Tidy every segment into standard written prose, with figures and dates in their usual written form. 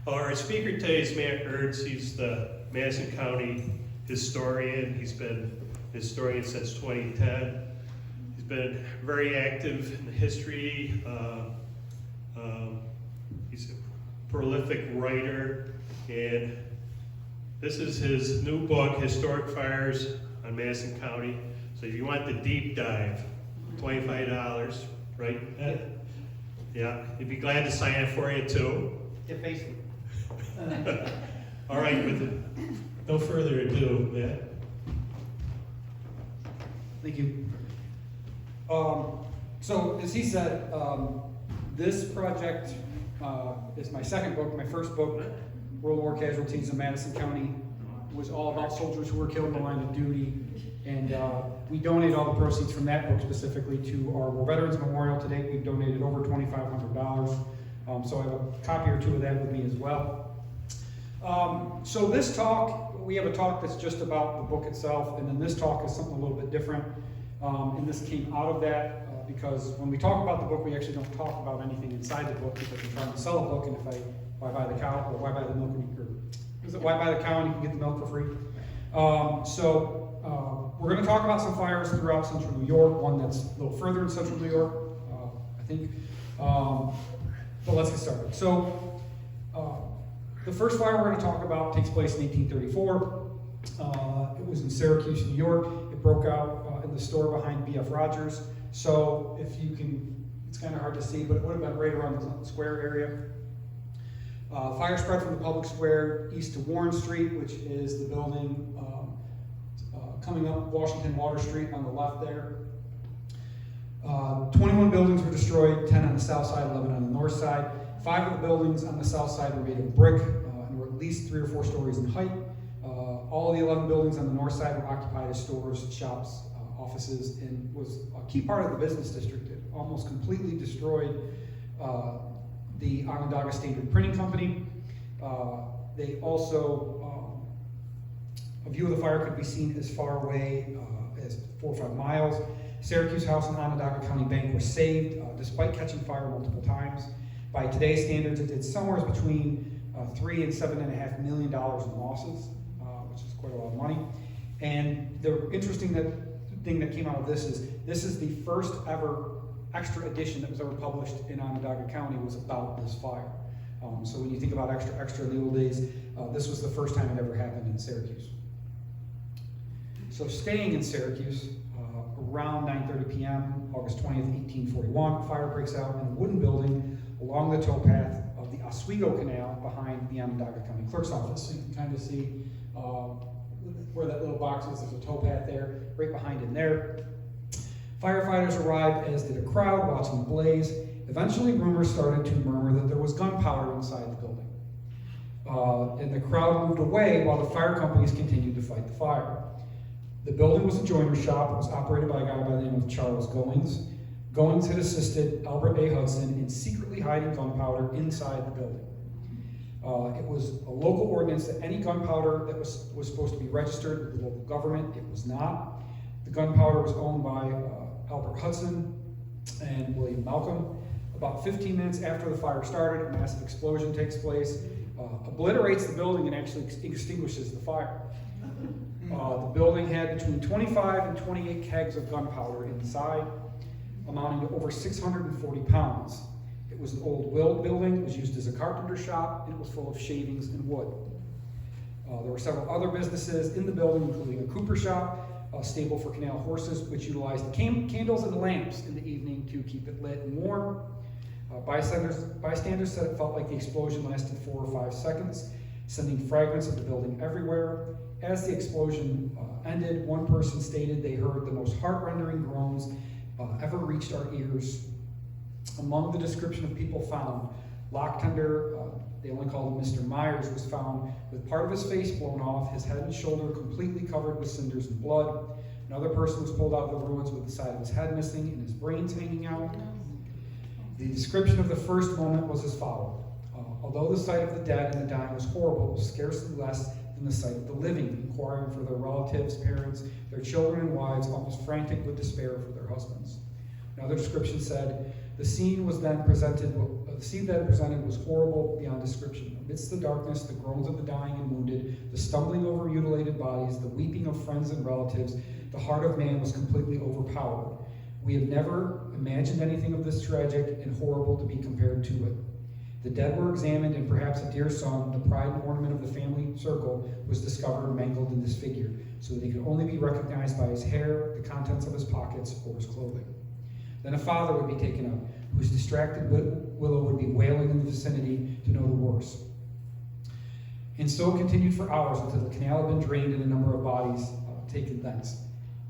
Our speaker today is Matt Urtz. He's the Madison County historian. He's been a historian since 2010. He's been very active in the history. He's a prolific writer, and this is his new book, Historic Fires on Madison County. So if you want the deep dive, $25, right? Yeah, he'd be glad to sign it for you too. Get facing. All right, with no further ado, Matt. Thank you. So as he said, this project is my second book. My first book, World War Casualties in Madison County, was all about soldiers who were killed in the line of duty. And we donate all the proceeds from that book specifically to our War Veterans Memorial. To date, we've donated over $2,500. So I have a copy or two of that with me as well. So this talk, we have a talk that's just about the book itself, and then this talk is something a little bit different. And this came out of that because when we talk about the book, we actually don't talk about anything inside the book because we're trying to sell a book, and why buy the cow, or why buy the milk, why buy the cow and you can get the milk for free? We're going to talk about some fires throughout central New York, one that's a little further in central New York, I think. But let's get started. So, the first fire we're going to talk about takes place in 1834. It was in Syracuse, New York. It broke out in the store behind B.F. Rogers. So, if you can, it's kind of hard to see, but it would have been right around the square area. Fire spread from the public square east to Warren Street, which is the building coming up Washington Water Street on the left there. 21 buildings were destroyed, 10 on the south side, 11 on the north side. 5 of the buildings on the south side were made of brick and were at least 3 or 4 stories in height. All the 11 buildings on the north side were occupied as stores, shops, offices, and was a key part of the business district. It almost completely destroyed the Onondaga Standard Printing Company. They also, a view of the fire could be seen as far away as 4 or 5 miles. Syracuse House and Onondaga County Bank were saved despite catching fire multiple times. By today's standards, it did somewhere between $3 and $7.5 million in losses, which is quite a lot of money. And the interesting thing that came out of this is the first ever extra edition that was ever published in Onondaga County was about this fire. So when you think about extra in the old days, this was the first time it ever happened in Syracuse. So staying in Syracuse, around 9:30 p.m., August 20th, 1841, fire breaks out in a wooden building along the towpath of the Oswego Canal behind the Onondaga County Clerk's office. So you can kind of see where that little box is. There's a towpath there, right behind it there. Firefighters arrived, as did a crowd watching the blaze. Eventually, rumors started to murmur that there was gunpowder inside the building. And the crowd moved away while the fire companies continued to fight the fire. The building was a joiner's shop. It was operated by a guy by the name of Charles Goings. Goings had assisted Albert A. Hudson in secretly hiding gunpowder inside the building. It was a local ordinance that any gunpowder that was supposed to be registered with the local government. It was not. The gunpowder was owned by Albert Hudson and William Malcolm. About 15 minutes after the fire started, a massive explosion takes place, obliterates the building and actually extinguishes the fire. The building had between 25 and 28 kegs of gunpowder inside, amounting to over 640 pounds. It was an old building. It was used as a carpenter shop, and it was full of shavings and wood. There were several other businesses in the building, including a cooper shop, a stable for canal horses, which utilized candles and lamps in the evening to keep it lit and warm. Bystanders said it felt like the explosion lasted 4 or 5 seconds, sending fragments of the building everywhere. As the explosion ended, one person stated they heard the most heart-rending groans ever reached our ears. Among the description of people found, Locktender, they only called him Mr. Myers, was found with part of his face blown off, his head and shoulder completely covered with cinders and blood. Another person was pulled out of the ruins with the side of his head missing and his brains hanging out. The description of the first moment was as follows. Although the sight of the dead and the dying was horrible, it was scarcely less than the sight of the living, inquiring for their relatives, parents, their children and wives, almost frantic with despair for their husbands. Another description said, the scene was then presented The scene that it presented was horrible beyond description. Amidst the darkness, the groans of the dying and wounded, the stumbling over mutilated bodies, the weeping of friends and relatives, the heart of man was completely overpowered. We have never imagined anything of this tragic and horrible to be compared to it. The dead were examined, and perhaps a dear son, the pride and ornament of the family circle, was discovered mangled and disfigured, so that he could only be recognized by his hair, the contents of his pockets, or his clothing. Then a father would be taken up, whose distracted widow would be wailing in the vicinity to know the worst. And so it continued for hours until the canal had been drained and a number of bodies taken thence.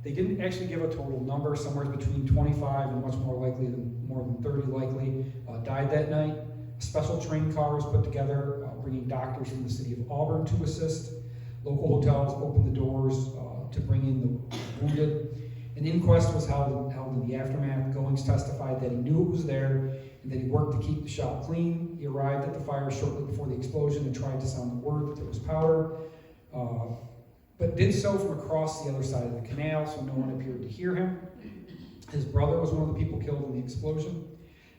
They didn't actually give a total number, somewhere between 25 and much more than 30 likely, died that night. A special train car was put together, bringing doctors from the city of Auburn to assist. Local hotels opened the doors to bring in the wounded. An inquest was held in the aftermath. Goings testified that he knew it was there and that he worked to keep the shop clean. He arrived at the fire shortly before the explosion and tried to sound the word that there was powder, but did so from across the other side of the canal, so no one appeared to hear him. His brother was one of the people killed in the explosion.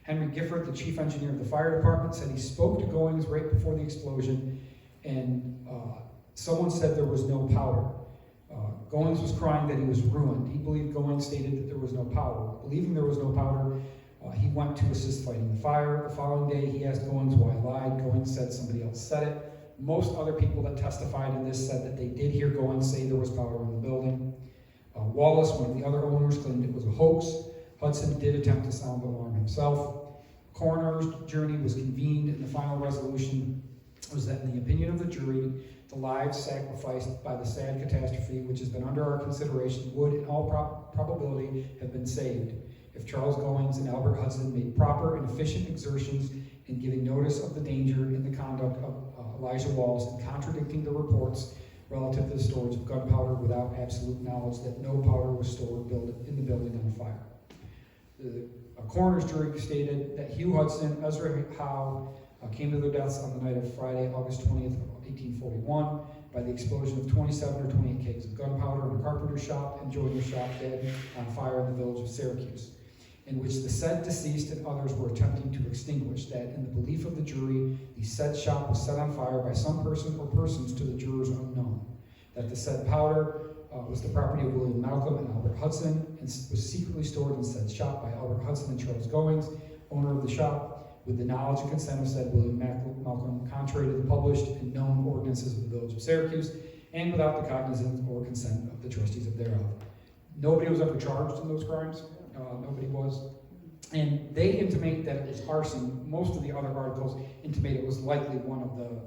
Henry Gifford, the chief engineer of the fire department, said he spoke to Goings right before the explosion, and someone said there was no powder. Goings was crying that he was ruined. He believed Goings stated that there was no powder. Believing there was no powder, he went to assist fighting the fire. The following day, he asked Goings why he lied. Goings said somebody else said it. Most other people that testified in this said that they did hear Goings say there was powder in the building. Wallace, one of the other owners, claimed it was a hoax. Hudson did attempt to sound the alarm himself. Coroner's jury was convened, and the final resolution was that, in the opinion of the jury, the lives sacrificed by the sad catastrophe, which has been under our consideration, would, in all probability, have been saved if Charles Goings and Albert Hudson made proper and efficient exertions in giving notice of the danger in the conduct of Elijah Walls and contradicting the reports relative to the storage of gunpowder without absolute knowledge that no powder was stored in the building on fire. The coroner's jury stated that Hugh Hudson, Ezra Howe, came to their deaths on the night of Friday, August 20th, 1841, by the explosion of 27 or 28 kegs of gunpowder in a carpenter's shop and joiner's shop dead on fire in the village of Syracuse, in which the said deceased and others were attempting to extinguish. That, in the belief of the jury, the said shop was set on fire by some person or persons to the jurors unknown. That the said powder was the property of William Malcolm and Albert Hudson, and was secretly stored in said shop by Albert Hudson and Charles Goings, owner of the shop, with the knowledge and consent of said William Malcolm, contrary to the published and known ordinances of the village of Syracuse, and without the cognizance or consent of the trustees of thereof. Nobody was ever charged in those crimes. Nobody was. And they intimate that it was arson. Most of the other articles intimate it was likely one of the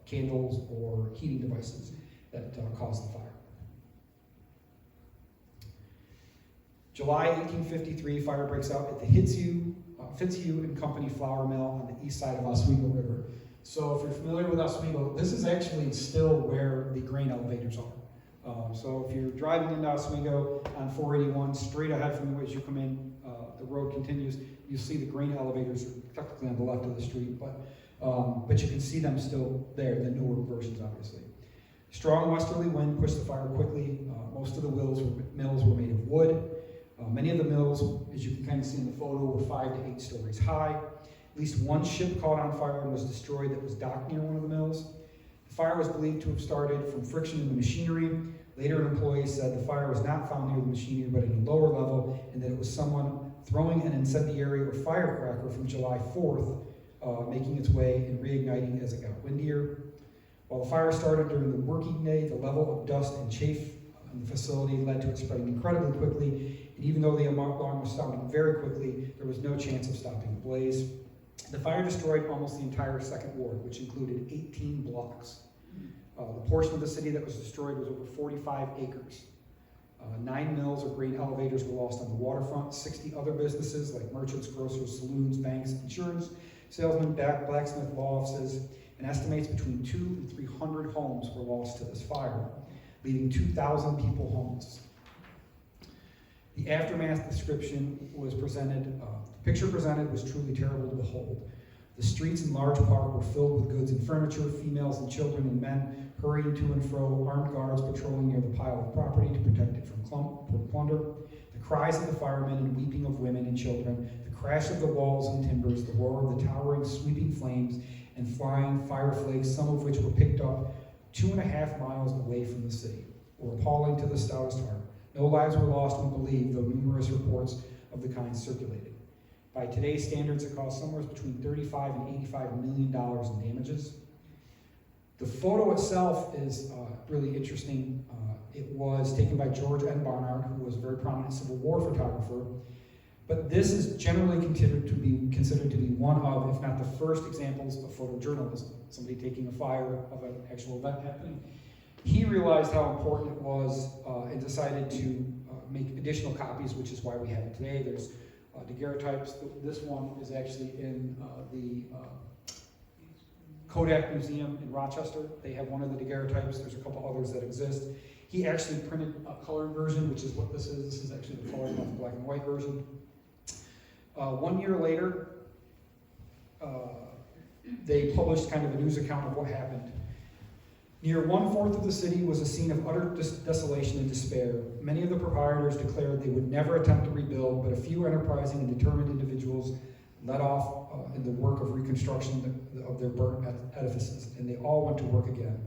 candles or heating devices that caused the fire. July 1853, fire breaks out at the Fitzhugh and Company flour mill on the east side of Oswego River. So if you're familiar with Oswego, this is actually still where the grain elevators are. So if you're driving into Oswego on 481, straight ahead from as you come in, the road continues, you'll see the grain elevators are technically on the left of the street, but you can see them still there, the newer versions obviously. Strong westerly wind pushed the fire quickly. Most of the mills were made of wood. Many of the mills, as you can kind of see in the photo, were 5 to 8 stories high. At least one ship caught on fire and was destroyed that was docked near one of the mills. The fire was believed to have started from friction in the machinery. Later, an employee said the fire was not found near the machinery but at a lower level, and that it was someone throwing an incendiary or firecracker from July 4th, making its way and reigniting as it got windier. While the fire started during the working day, the level of dust and chaff in the facility led to it spreading incredibly quickly, and even though the alarm was sounding very quickly, there was no chance of stopping the blaze. The fire destroyed almost the entire second ward, which included 18 blocks. The portion of the city that was destroyed was over 45 acres. 9 mills or grain elevators were lost on the waterfront. 60 other businesses like merchants, grocers, saloons, banks, insurance, salesmen, blacksmith, law offices, and estimates between 200 and 300 homes were lost to this fire, leaving 2,000 people homeless. The aftermath description was presented, the picture presented was truly terrible to behold. The streets in Large Park were filled with goods and furniture, females and children and men hurrying to and fro, armed guards patrolling near the pile of property to protect it from plunder. The cries of the firemen and weeping of women and children, the crash of the walls and timbers, the roar of the towering, sweeping flames, and flying fire flakes, some of which were picked up 2.5 miles away from the city, were appalling to the stoutest heart. No lives were lost, we believe, though numerous reports of the kind circulated. By today's standards, it cost somewhere between $35 and $85 million in damages. The photo itself is really interesting. It was taken by George N. Barnard, who was a very prominent Civil War photographer. But this is generally considered to be one of, if not the first examples of photojournalism. Somebody taking a fire of an actual event happening. He realized how important it was and decided to make additional copies, which is why we have it today. There's daguerreotypes. This one is actually in the Kodak Museum in Rochester. They have one of the daguerreotypes. There's a couple others that exist. He actually printed a colored version, which is what this is. This is actually the colored, not the black and white version. 1 year later, they published kind of a news account of what happened. Near 1/4 of the city was a scene of utter desolation and despair. Many of the proprietors declared they would never attempt to rebuild, but a few enterprising and determined individuals led off in the work of reconstruction of their burnt edifices, and they all went to work again.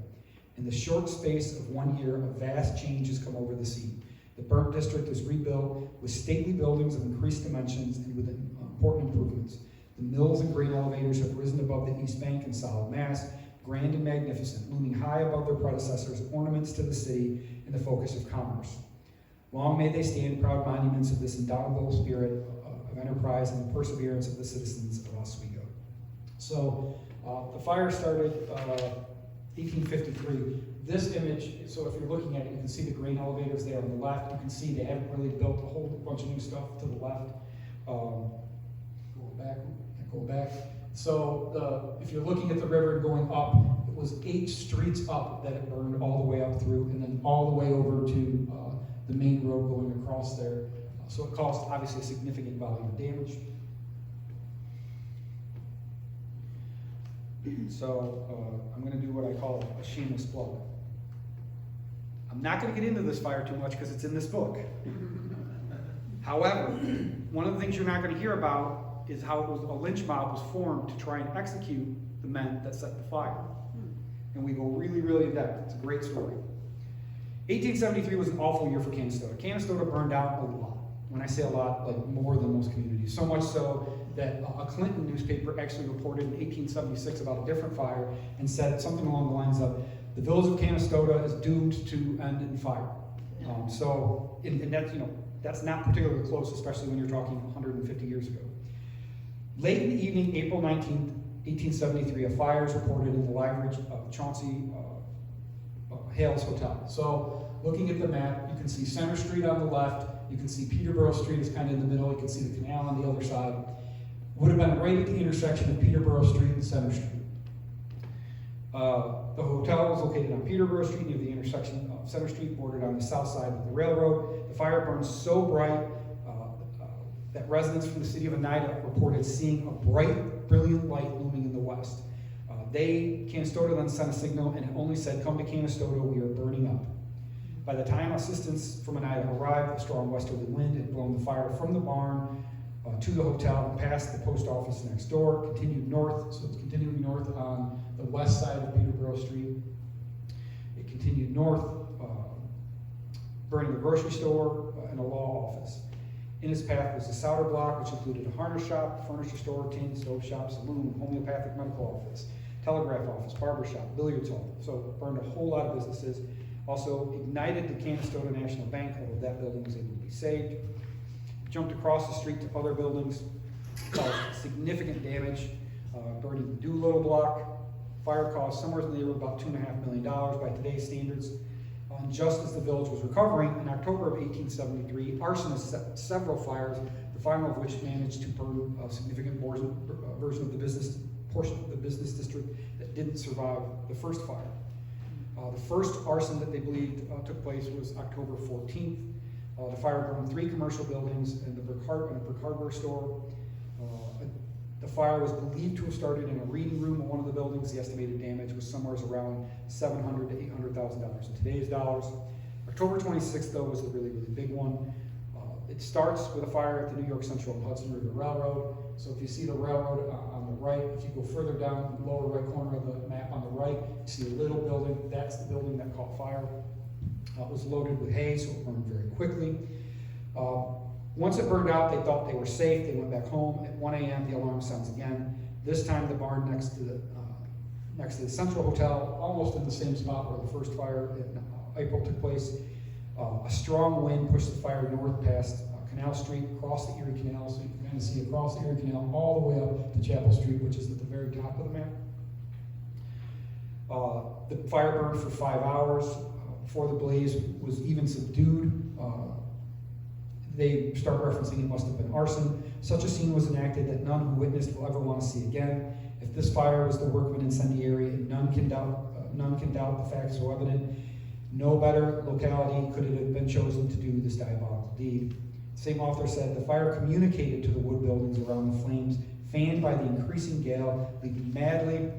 In the short space of 1 year, a vast change has come over the scene. The burnt district is rebuilt with stately buildings of increased dimensions and with important improvements. The mills and grain elevators have risen above the east bank in solid mass, grand and magnificent, looming high above their predecessors, ornaments to the city and the focus of commerce. Long may they stand proud monuments of this indomitable spirit of enterprise and the perseverance of the citizens of Oswego. So the fire started 1853. This image, so if you're looking at it, you can see the grain elevators there on the left. You can see they haven't really built a whole bunch of new stuff to the left. Go back. So if you're looking at the river and going up, it was 8 streets up that it burned all the way up through, and then all the way over to the main road going across there. So it caused obviously a significant volume of damage. So I'm going to do what I call a shameless plug. I'm not going to get into this fire too much because it's in this book. However, one of the things you're not going to hear about is how a lynch mob was formed to try and execute the men that set the fire. And we go really, really in depth. It's a great story. 1873 was an awful year for Canastota. Canastota burned out a lot. When I say a lot, like more than most communities. So much so that a Clinton newspaper actually reported in 1876 about a different fire and said something along the lines of, the village of Canastota is doomed to end in fire. And that's, that's not particularly close, especially when you're talking 150 years ago. Late in the evening, April 19th, 1873, a fire is reported in the library of Chauncey Hale's Hotel. So, looking at the map, you can see Center Street on the left, you can see Peterborough Street is kind of in the middle, you can see the canal on the other side. Would have been right at the intersection of Peterborough Street and Center Street. The hotel was located on Peterborough Street near the intersection of Center Street, bordered on the south side of the railroad. The fire burned so bright that residents from the city of Oneida reported seeing a bright, brilliant light looming in the west. Canastota then sent a signal and it only said, "Come to Canastota, we are burning up." By the time assistance from Oneida arrived, a strong westerly wind had blown the fire from the barn to the hotel and past the post office next door, continued north, so it's continuing north on the west side of Peterborough Street. It continued north, burning a grocery store and a law office. In its path was a solder block, which included a harness shop, furniture store, tin, stove shop, saloon, homeopathic medical office, telegraph office, barber shop, billiards hall. So it burned a whole lot of businesses. Also ignited the Canastota National Bank, although that building was able to be saved. Jumped across the street to other buildings, caused significant damage, burning the Doolittle block. Fire cost somewhere in the neighborhood about $2.5 million by today's standards. And just as the village was recovering, in October of 1873, arsonists set several fires, the final of which managed to burn a significant version of the portion of the business district that didn't survive the first fire. The first arson that they believed took place was October 14th. The fire burned 3 commercial buildings and a brick hardware store. The fire was believed to have started in a reading room in one of the buildings. The estimated damage was somewhere around $700,000 to $800,000 in today's dollars. October 26th, though, was the really, really big one. It starts with a fire at the New York Central and Hudson River Railroad. So if you see the railroad on the right, if you go further down the lower right corner of the map on the right, you see a little building. That's the building that caught fire. It was loaded with hay, so it burned very quickly. Once it burned out, they thought they were safe. They went back home. At 1 a.m., the alarm sounds again. This time, the barn next to the Central Hotel, almost in the same spot where the first fire in April took place. A strong wind pushed the fire north past Canal Street, across the Erie Canal, so you can kind of see across the Erie Canal all the way up to Chapel Street, which is at the very top of the map. The fire burned for 5 hours before the blaze was even subdued. They start referencing it must have been arson. Such a scene was enacted that none who witnessed will ever want to see again. If this fire was the work of an incendiary, and none can doubt the facts so evident, no better locality could it have been chosen to do this diabolical deed. The same author said, the fire communicated to the wood buildings around the flames, fanned by the increasing gale, leaping madly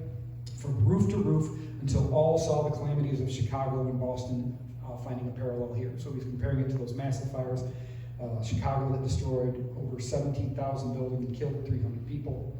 from roof to roof until all saw the calamities of Chicago and Boston, finding a parallel here. So he's comparing it to those massive fires. Chicago that destroyed over 17,000 buildings and killed 300 people.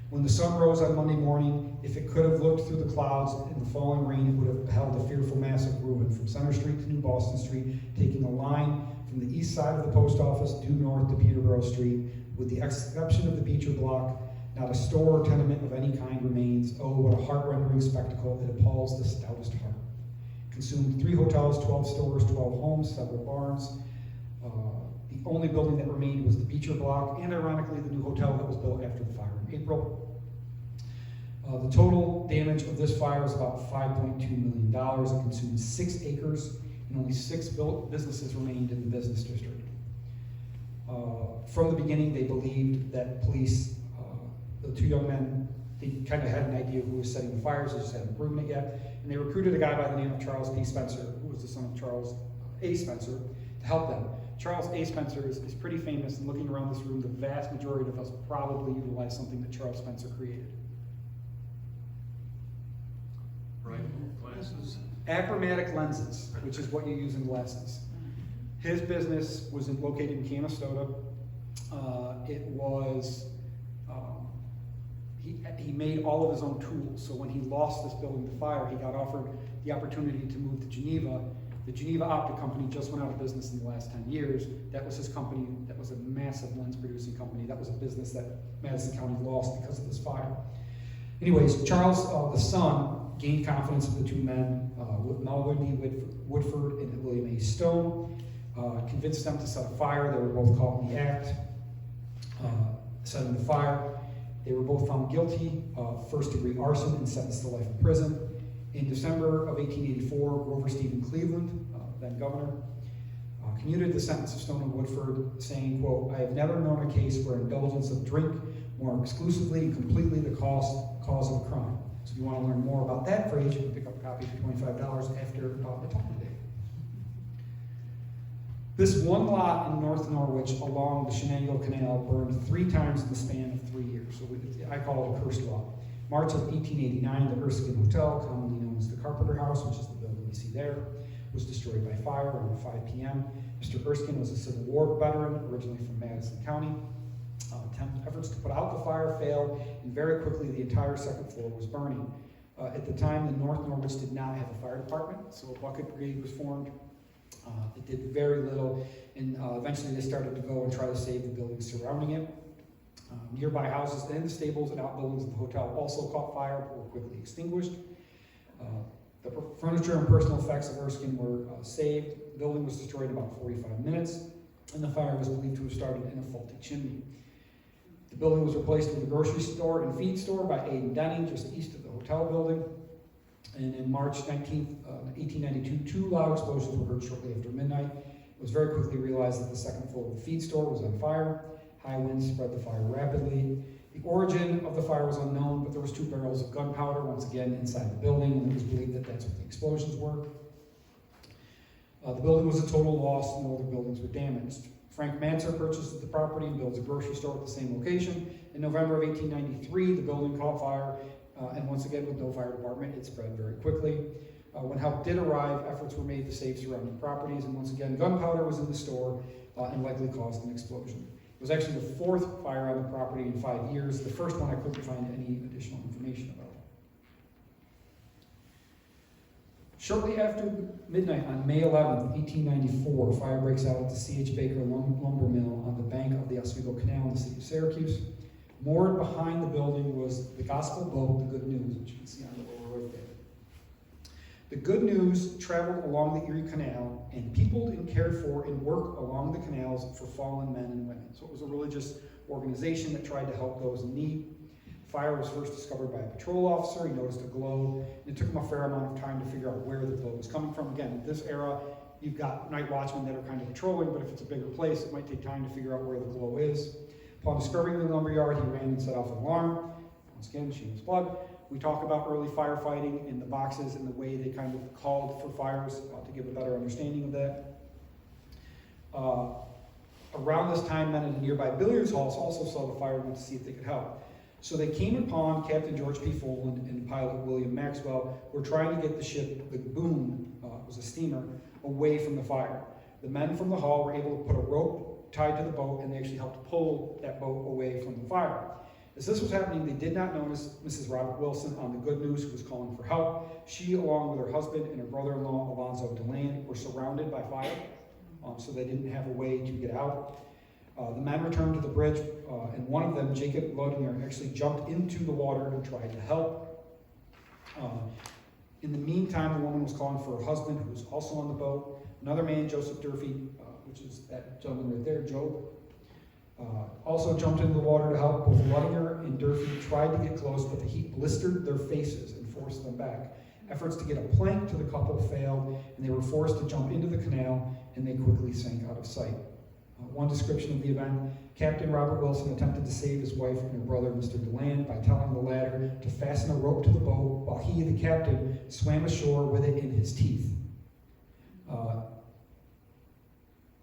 When the sun rose on Monday morning, if it could have looked through the clouds in the falling rain, it would have beheld a fearful mass of ruin from Center Street to New Boston Street, taking a line from the east side of the post office due north to Peterborough Street. With the exception of the Beecher Block, not a store or tenement of any kind remains. Oh, what a heart-rending spectacle. It appalls the stoutest heart. Consumed 3 hotels, 12 stores, 12 homes, several barns. The only building that remained was the Beecher Block, and ironically, the new hotel that was built after the fire in April. The total damage of this fire was about $5.2 million. It consumed 6 acres, and only 6 businesses remained in the business district. From the beginning, they believed that police, the 2 young men, they kind of had an idea who was setting the fires, they just hadn't proven it yet, and they recruited a guy by the name of Charles P. Spencer, who was the son of Charles A. Spencer, to help them. Charles A. Spencer is pretty famous, and looking around this room, the vast majority of us probably utilize something that Charles Spencer created. Right, glasses. Achromatic lenses, which is what you use in glasses. His business was located in Canastota. He made all of his own tools, so when he lost this building to fire, he got offered the opportunity to move to Geneva. The Geneva Optic Company just went out of business in the last 10 years. That was his company. That was a massive lens producing company. That was a business that Madison County lost because of this fire. Anyways, Charles, the son, gained confidence of the 2 men, Melody Woodford and William A. Stone, convinced them to set a fire. They were both caught in the act, setting the fire. They were both found guilty of first-degree arson and sentenced to life in prison. In December of 1884, Grover Stephen Cleveland, then governor, commuted the sentence of Stone and Woodford, saying, quote, I have never known a case where indulgence of drink more exclusively and completely the cause of a crime. So if you want to learn more about that phrase, you can pick up a copy for $25 after the talk today. This one lot in North Norwich along the Shenango Canal burned 3 times in the span of 3 years. So I call it a cursed lot. March of 1889, the Erskine Hotel, commonly known as the Carpenter House, which is the building you see there, was destroyed by fire around 5 p.m. Mr. Erskine was a Civil War veteran, originally from Madison County. Efforts to put out the fire failed, and very quickly the entire second floor was burning. At the time, the North Norwich did not have a fire department, so a bucket brigade was formed. It did very little, and eventually they started to go and try to save the buildings surrounding it. Nearby houses and the stables and outbuildings of the hotel also caught fire, but were quickly extinguished. The furniture and personal effects of Erskine were saved. The building was destroyed in about 45 minutes, and the fire was believed to have started in a faulty chimney. The building was replaced with a grocery store and feed store by Aiden Denning, just east of the hotel building. And in March 19th, 1892, 2 loud explosions were heard shortly after midnight. It was very quickly realized that the second floor of the feed store was on fire. High winds spread the fire rapidly. The origin of the fire was unknown, but there was 2 barrels of gunpowder once again inside the building, and it was believed that that's what the explosions were. The building was a total loss, no other buildings were damaged. Frank Manser purchased the property and builds a grocery store at the same location. In November of 1893, the building caught fire, and once again with no fire department, it spread very quickly. When help did arrive, efforts were made to save surrounding properties, and once again, gunpowder was in the store and likely caused an explosion. It was actually the fourth fire on the property in 5 years. The first one I couldn't find any additional information about. Shortly after midnight on May 11, 1894, fire breaks out at the C.H. Baker lumber mill on the bank of the Oswego Canal in the city of Syracuse. Moored behind the building was the gospel boat, the Good News, which you can see on the lower right there. The Good News traveled along the Erie Canal and peopled and cared for and worked along the canals for fallen men and women. So it was a religious organization that tried to help those in need. Fire was first discovered by a patrol officer. He noticed a glow, and it took him a fair amount of time to figure out where the glow was coming from. Again, in this era, you've got night watchmen that are kind of patrolling, but if it's a bigger place, it might take time to figure out where the glow is. Upon discovering the lumberyard, he ran and set off an alarm. Once again, shameless plug. We talk about early firefighting in the boxes and the way they kind of called for fires to give a better understanding of that. Around this time, men at a nearby billiards halls also saw the fire and went to see if they could help. So they came upon Captain George P. Foland and pilot William Maxwell, who were trying to get the ship, the Boone, it was a steamer, away from the fire. The men from the hall were able to put a rope tied to the boat, and they actually helped pull that boat away from the fire. As this was happening, they did not notice Mrs. Robert Wilson on the Good News, who was calling for help. She, along with her husband and her brother-in-law, Alonzo Deland, were surrounded by fire, so they didn't have a way to get out. The men returned to the bridge, and one of them, Jacob Lodinger, actually jumped into the water and tried to help. In the meantime, the woman was calling for her husband, who was also on the boat. Another man, Joseph Durfee, which is that gentleman right there, Job, also jumped into the water to help. Both Lodinger and Durfee tried to get close, but the heat blistered their faces and forced them back. Efforts to get a plank to the couple failed, and they were forced to jump into the canal, and they quickly sank out of sight. One description of the event, Captain Robert Wilson attempted to save his wife and her brother, Mr. Deland, by telling the latter to fasten a rope to the boat while he, the captain, swam ashore with it in his teeth.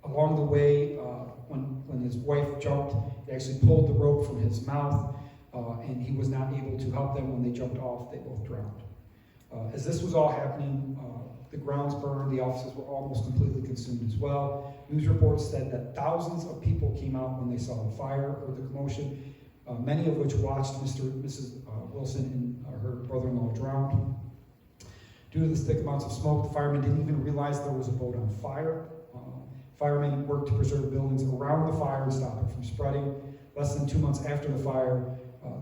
Along the way, when his wife jumped, he actually pulled the rope from his mouth, and he was not able to help them. When they jumped off, they both drowned. As this was all happening, the grounds burned, the offices were almost completely consumed as well. News reports said that thousands of people came out when they saw the fire or the commotion, many of which watched Mr. and Mrs. Wilson and her brother-in-law drown. Due to the thick amounts of smoke, the firemen didn't even realize there was a boat on fire. Firemen worked to preserve buildings around the fire and stop it from spreading. Less than 2 months after the fire,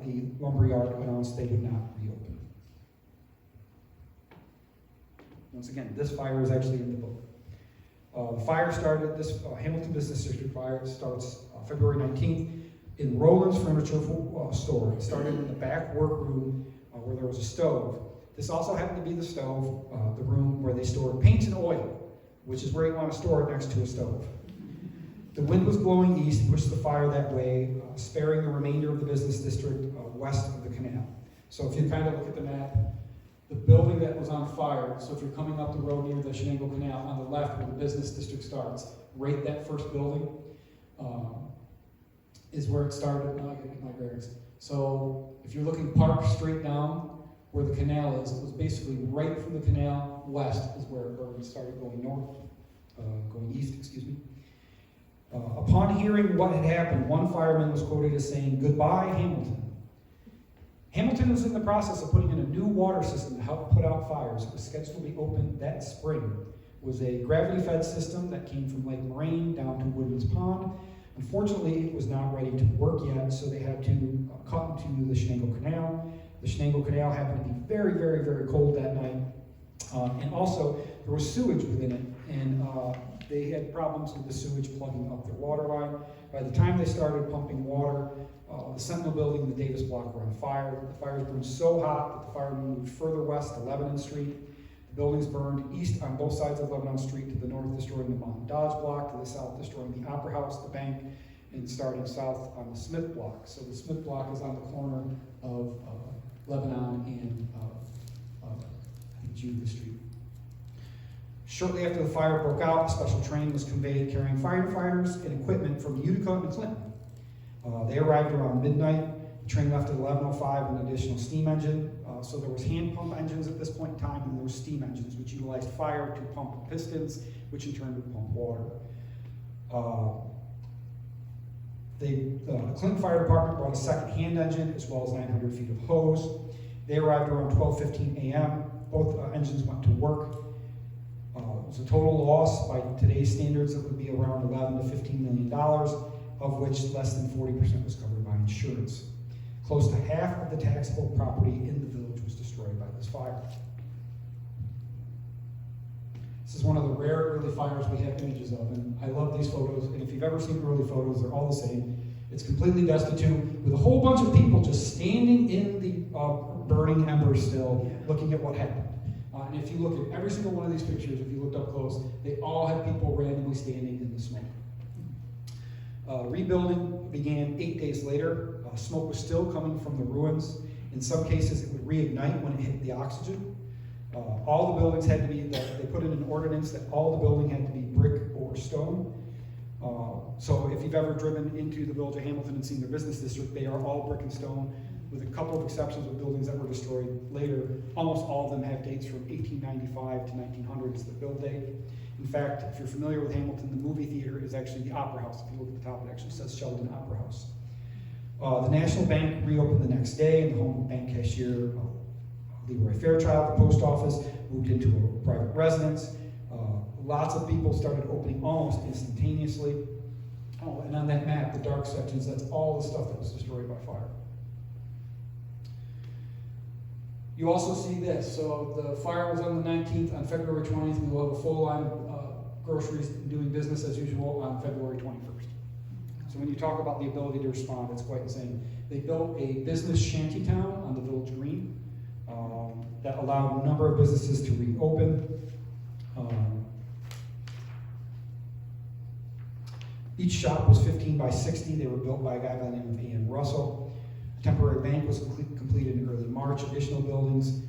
the lumberyard announced they would not reopen. Once again, this fire is actually in the book. The fire started, this Hamilton Business District fire starts February 19th in Roland's Furniture store. It started in the back workroom where there was a stove. This also happened to be the stove, the room where they stored paints and oil, which is where you want to store it next to a stove. The wind was blowing east, pushed the fire that way, sparing the remainder of the business district west of the canal. So if you kind of look at the map, the building that was on fire, so if you're coming up the road near the Shenango Canal, on the left where the business district starts, right that first building is where it started. Now I gotta get my bearings. So if you're looking park straight down where the canal is, it was basically right from the canal west is where it burned. It started going north, going east, excuse me. Upon hearing what had happened, one fireman was quoted as saying, "Goodbye, Hamilton." Hamilton was in the process of putting in a new water system to help put out fires. It was scheduled to be opened that spring. It was a gravity-fed system that came from Lake Moraine down to Woodman's Pond. Unfortunately, it was not ready to work yet, so they had to cut into the Shenango Canal. The Shenango Canal happened to be very, very, very cold that night. And also, there was sewage within it, and they had problems with the sewage plugging up their water line. By the time they started pumping water, the Sentinel Building and the Davis Block were on fire. The fires burned so hot that the fire moved further west to Lebanon Street. The buildings burned east on both sides of Lebanon Street, to the north destroying the Mount Dodge Block, to the south destroying the Opera House, the bank, and starting south on the Smith Block. So the Smith Block is on the corner of Lebanon and I think Judah Street. Shortly after the fire broke out, a special train was conveyed carrying firefighters and equipment from Utica and Clinton. They arrived around midnight. The train left at 11:05 with an additional steam engine So there was hand pump engines at this point in time, and there were steam engines, which utilized fire to pump pistons, which in turn would pump water. The Clinton Fire Department brought a second hand engine as well as 900 feet of hose. They arrived around 12:15 a.m. Both engines went to work. It was a total loss by today's standards that would be around $11 to $15 million, of which less than 40% was covered by insurance. Close to half of the taxable property in the village was destroyed by this fire. This is one of the rare early fires we have images of, and I love these photos, and if you've ever seen early photos, they're all the same. It's completely destitute, with a whole bunch of people just standing in the burning embers still, looking at what happened. And if you look at every single one of these pictures, if you looked up close, they all have people randomly standing in the smoke. Rebuilding began 8 days later. Smoke was still coming from the ruins. In some cases, it would reignite when it hit the oxygen. All the buildings had to be, they put in an ordinance that all the building had to be brick or stone. So if you've ever driven into the village of Hamilton and seen their business district, they are all brick and stone, with a couple of exceptions of buildings that were destroyed later. Almost all of them have dates from 1895 to 1900 as the build date. In fact, if you're familiar with Hamilton, the movie theater is actually the Opera House. If you look at the top, it actually says Sheldon Opera House. The National Bank reopened the next day, and the home bank cashier, Leroy Fairchild, the post office, moved into a private residence. Lots of people started opening almost instantaneously. Oh, and on that map, the dark sections, that's all the stuff that was destroyed by fire. You also see this. So the fire was on the 19th. On February 20th, we will have a full line of groceries doing business as usual on February 21st. So when you talk about the ability to respond, it's quite insane. They built a business shantytown on the village green that allowed a number of businesses to reopen. Each shop was 15 by 60. They were built by a guy by the name of Ian Russell. A temporary bank was completed in early March. Additional buildings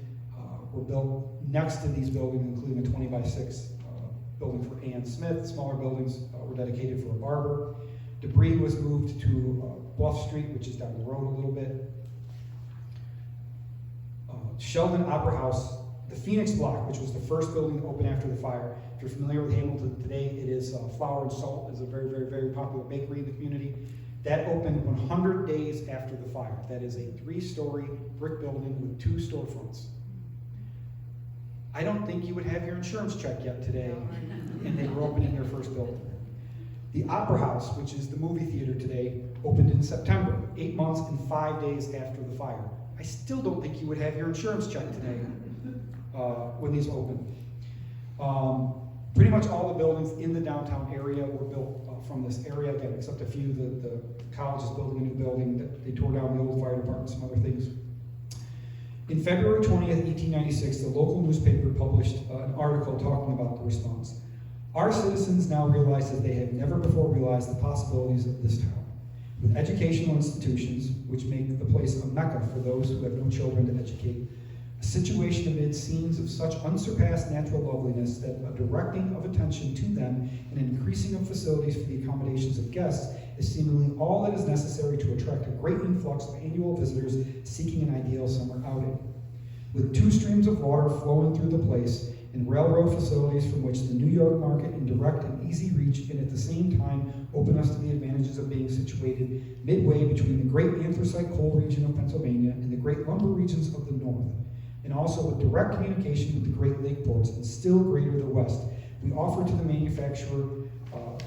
were built next to these buildings, including a 20 by 6 building for Ann Smith. Smaller buildings were dedicated for a barber. Debris was moved to Bluff Street, which is down the road a little bit. Sheldon Opera House, the Phoenix Block, which was the first building to open after the fire. If you're familiar with Hamilton today, it is Flour and Salt. It's a very, very, very popular bakery in the community. That opened 100 days after the fire. That is a 3-story brick building with 2 storefronts. I don't think you would have your insurance check yet today, and they were opening their first building. The Opera House, which is the movie theater today, opened in September, 8 months and 5 days after the fire. I still don't think you would have your insurance check today when these opened. Pretty much all the buildings in the downtown area were built from this area, again, except a few. The college is building a new building. That they tore down the old fire department, some other things. In February 20th, 1896, the local newspaper published an article talking about the response. Our citizens now realize that they have never before realized the possibilities of this town. With educational institutions, which make the place a mecca for those who have no children to educate, a situation amid scenes of such unsurpassed natural loveliness that a directing of attention to them and an increasing of facilities for the accommodations of guests is seemingly all that is necessary to attract a great influx of annual visitors seeking an ideal summer outing. With 2 streams of water flowing through the place and railroad facilities from which the New York market in direct and easy reach and at the same time open us to the advantages of being situated midway between the great anthracite coal region of Pennsylvania and the great lumber regions of the north, and also with direct communication with the great lake ports and still greater the west, we offer to the manufacturer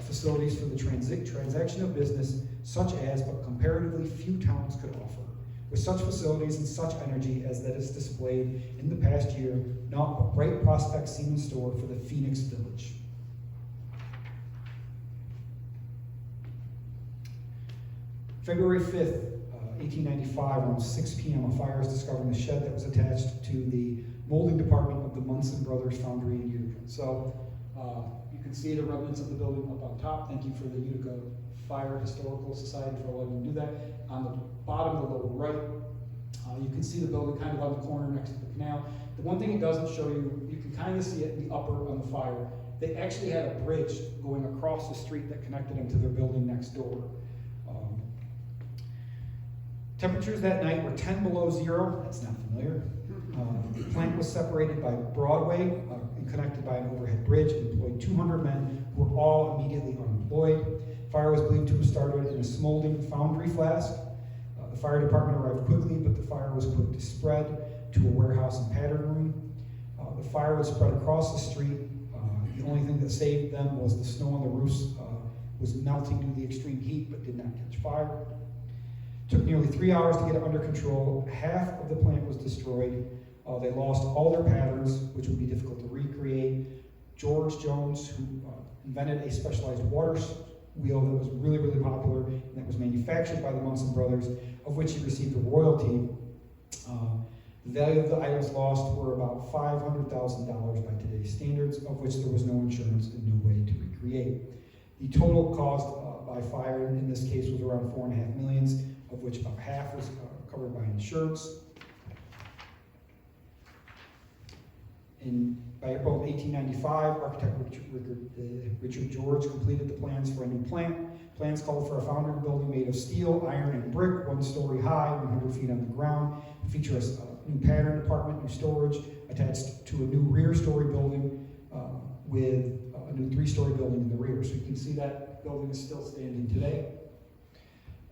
facilities for the transaction of business such as but comparatively few towns could offer. With such facilities and such energy as that is displayed in the past year, not but bright prospects seem in store for the Phoenix Village. February 5th, 1895, around 6 p.m., a fire is discovered in the shed that was attached to the molding department of the Munson Brothers Foundry in Utica. So you can see the remnants of the building up on top. Thank you for the Utica Fire Historical Society for letting me do that. On the bottom, the lower right, you can see the building kind of on the corner next to the canal. The one thing it doesn't show you, you can kind of see it in the upper on the fire. They actually had a bridge going across the street that connected them to their building next door. Temperatures that night were 10 below zero. That's not familiar. The plant was separated by Broadway and connected by an overhead bridge and employed 200 men who were all immediately unemployed. Fire was believed to have started in a smoldering foundry flask. The fire department arrived quickly, but the fire was quick to spread to a warehouse and pattern room. The fire was spread across the street. The only thing that saved them was the snow on the roofs was melting due to the extreme heat, but did not catch fire. It took nearly 3 hours to get it under control. Half of the plant was destroyed. They lost all their patterns, which would be difficult to recreate. George Jones, who invented a specialized water wheel that was really, really popular, and that was manufactured by the Munson brothers, of which he received a royalty. The value of the items lost were about $500,000 by today's standards, of which there was no insurance and no way to recreate. The total cost by fire in this case was around $4.5 million, of which about half was covered by insurance. By April of 1895, architect Richard George completed the plans for a new plant. Plans called for a foundry building made of steel, iron, and brick, 1 story high, 100 feet on the ground. It features a new pattern department, new storage, attached to a new rear story building with a new 3-story building in the rear. So you can see that building is still standing today.